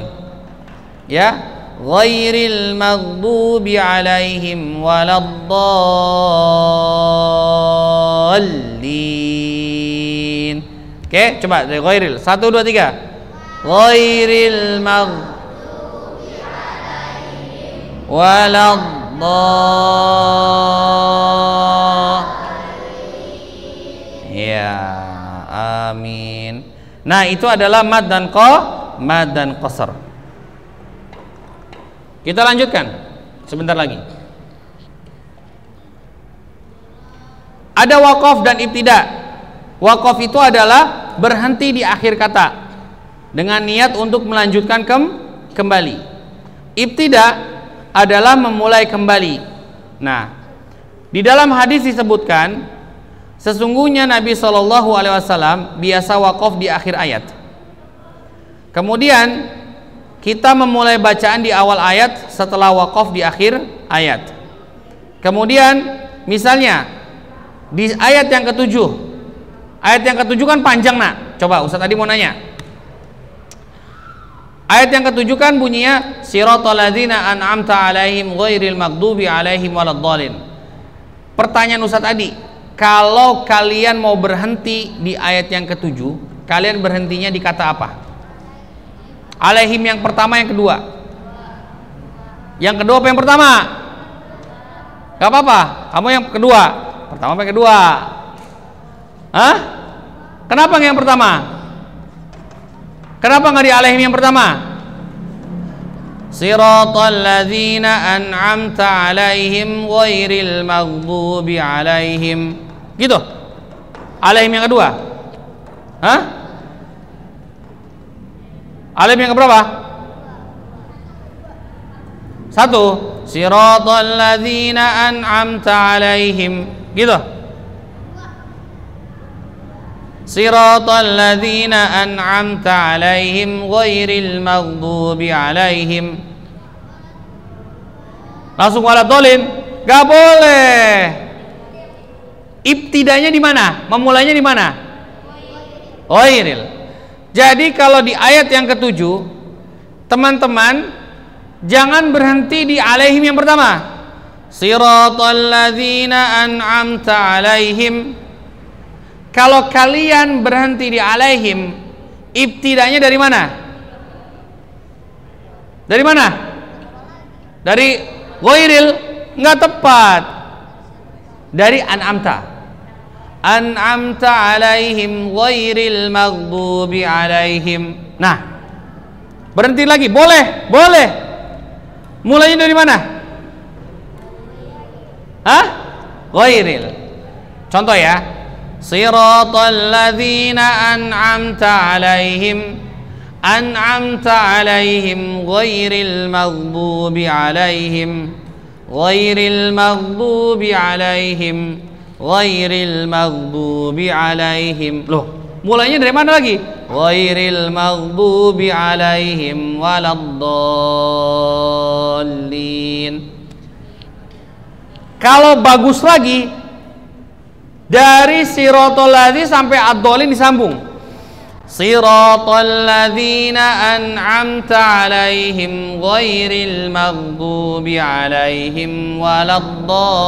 Ya, ghairil maghdubi alaihim waladdallin. Oke, coba dari ghairil. 1, 2, 3. Ghairil maghdubi alaihim waladdallin. Ya, Amin. Nah, itu adalah mad dan qasar. Kita lanjutkan sebentar lagi. Ada waqaf dan ibtida. Waqaf itu adalah berhenti di akhir kata dengan niat untuk melanjutkan kembali. Ibtida adalah memulai kembali. Nah, di dalam hadis disebutkan sesungguhnya Nabi SAW biasa waqaf di akhir ayat. Kemudian kita memulai bacaan di awal ayat setelah waqaf di akhir ayat. Kemudian misalnya di ayat yang ketujuh, ayat yang ketujuh kan panjang nak. Coba Ustaz tadi mau nanya. Ayat yang ketujuh kan bunyinya siratal ladzina an'amta 'alaihim ghairil maghdubi 'alaihim waladdallin. Pertanyaan Ustaz tadi, kalau kalian mau berhenti di ayat yang ketujuh, kalian berhentinya di kata apa? Alaihim yang pertama, yang kedua? Yang kedua apa yang pertama? Gak apa-apa, kamu yang kedua. Pertama apa yang kedua? Hah? Kenapa yang pertama? Kenapa nggak di alaihim yang pertama? Siratal ladzina an'amta 'alaihim ghairil maghdubi 'alaihim. Gitu. Alaihim yang kedua. Hah? Alaihim yang keberapa? Satu. Siratal ladzina an'amta 'alaihim. Gitu. Siratal ladzina an'amta 'alaihim ghairil maghdubi 'alaihim. Langsung waladdallin? Gak boleh. Ibtidanya di mana? Memulainya di mana? Ghairil. Jadi kalau di ayat yang ketujuh, teman-teman jangan berhenti di alaihim yang pertama. Siratal ladzina an'amta 'alaihim. Kalau kalian berhenti di alaihim, ibtidanya dari mana? Dari mana? Dari ghairil? Enggak tepat. Dari an'amta. An'amta 'alaihim ghairil maghdubi 'alaihim. Nah, berhenti lagi, boleh, boleh. Mulainya dari mana? Hah? Ghairil. Contoh ya. Siratal ladzina an'amta 'alaihim. An'amta 'alaihim ghairil maghdubi 'alaihim. Ghairil maghdubi 'alaihim. Ghairil maghdubi 'alaihim. Loh, mulainya dari mana lagi? Ghairil maghdubi 'alaihim waladdallin. Kalau bagus lagi, dari siratal ladzi sampai ad-dhalin disambung. Siratal ladzina an'amta 'alaihim ghairil maghdubi 'alaihim waladdallin.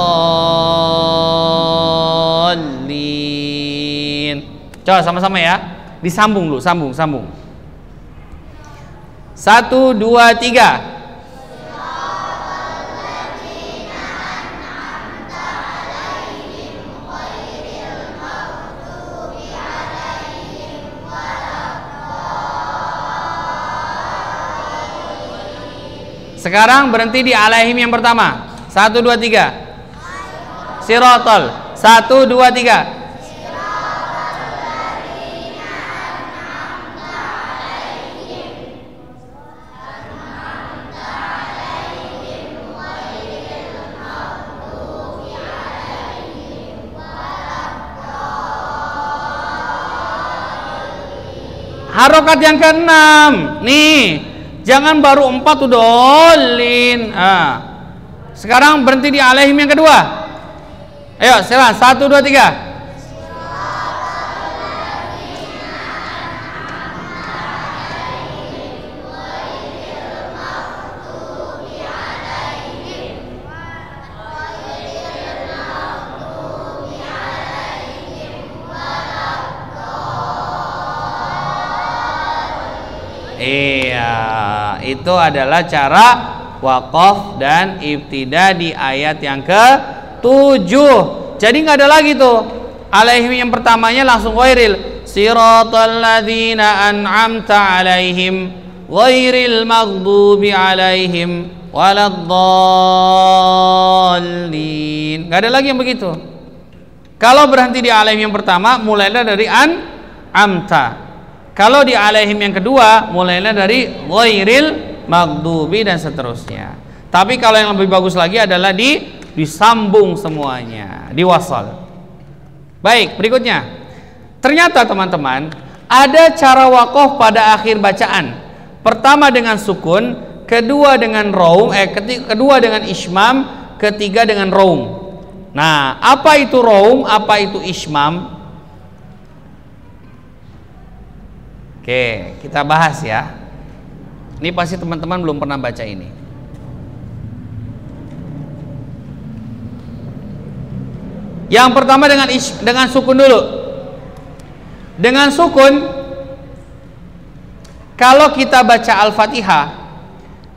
Coba sama-sama ya. Disambung dulu, sambung. 1, 2, 3. Sekarang berhenti di alaihim yang pertama. 1, 2, 3. Siratal. 1, 2, 3. Harokat yang ke-6. Nih. Jangan baru 4 udah dolin. Sekarang berhenti di alaihim yang kedua. Ayo silakan 1, 2, 3. Iya, itu adalah cara waqaf dan ibtida di ayat yang ke-7. Jadi nggak ada lagi tuh alaihim yang pertamanya langsung ghairil. siratal ladzina an'amta 'alaihim ghairil maghdubi 'alaihim waladdallin. Enggak ada lagi yang begitu. Kalau berhenti di 'alaihim yang pertama, mulailah dari an'amta. Kalau di 'alaihim yang kedua, mulailah dari ghairil maghdubi dan seterusnya. Tapi kalau yang lebih bagus lagi adalah disambung semuanya, diwasal. Baik, berikutnya. Ternyata teman-teman, ada cara wakof pada akhir bacaan. Pertama dengan sukun, kedua dengan raum, kedua dengan ismam, ketiga dengan raum. Nah, apa itu raum, apa itu ismam? Oke, kita bahas ya. Ini pasti teman-teman belum pernah baca ini. Yang pertama dengan sukun dulu. Dengan sukun, kalau kita baca Al-Fatihah,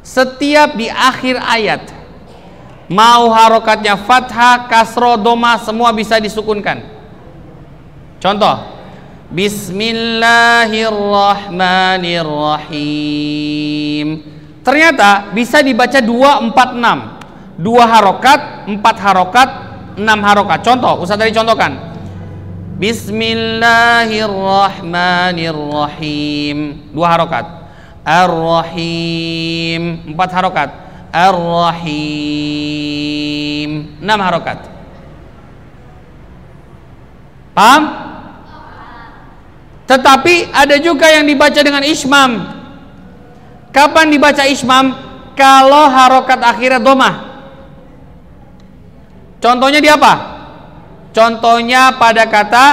setiap di akhir ayat, mau harokatnya fathah, kasroh, doma, semua bisa disukunkan. Contoh, Bismillahirrahmanirrahim. Ternyata bisa dibaca 2, 4, 6. 2 harokat, 4 harokat, 6 harokat. Contoh, Ustaz tadi contohkan. Bismillahirrahmanirrahim. 2 harokat. Ar-Rahim. 4 harokat. Ar-Rahim. 6 harokat. Paham? Tetapi ada juga yang dibaca dengan ismam. Kapan dibaca ismam? Kalau harokat akhirnya domah. Contohnya di apa? Contohnya pada kata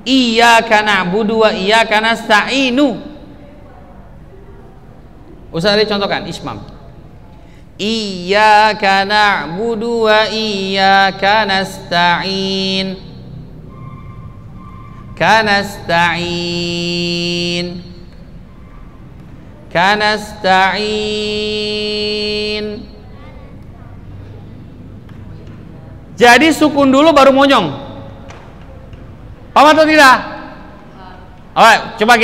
iyyaka na'budu wa iyyaka nasta'inu. Ustaz tadi contohkan ismam. Iyyaka na'budu wa iyyaka nasta'in. Kanasta'in. Jadi sukun dulu baru monyong. Paham atau tidak? Alright, coba kita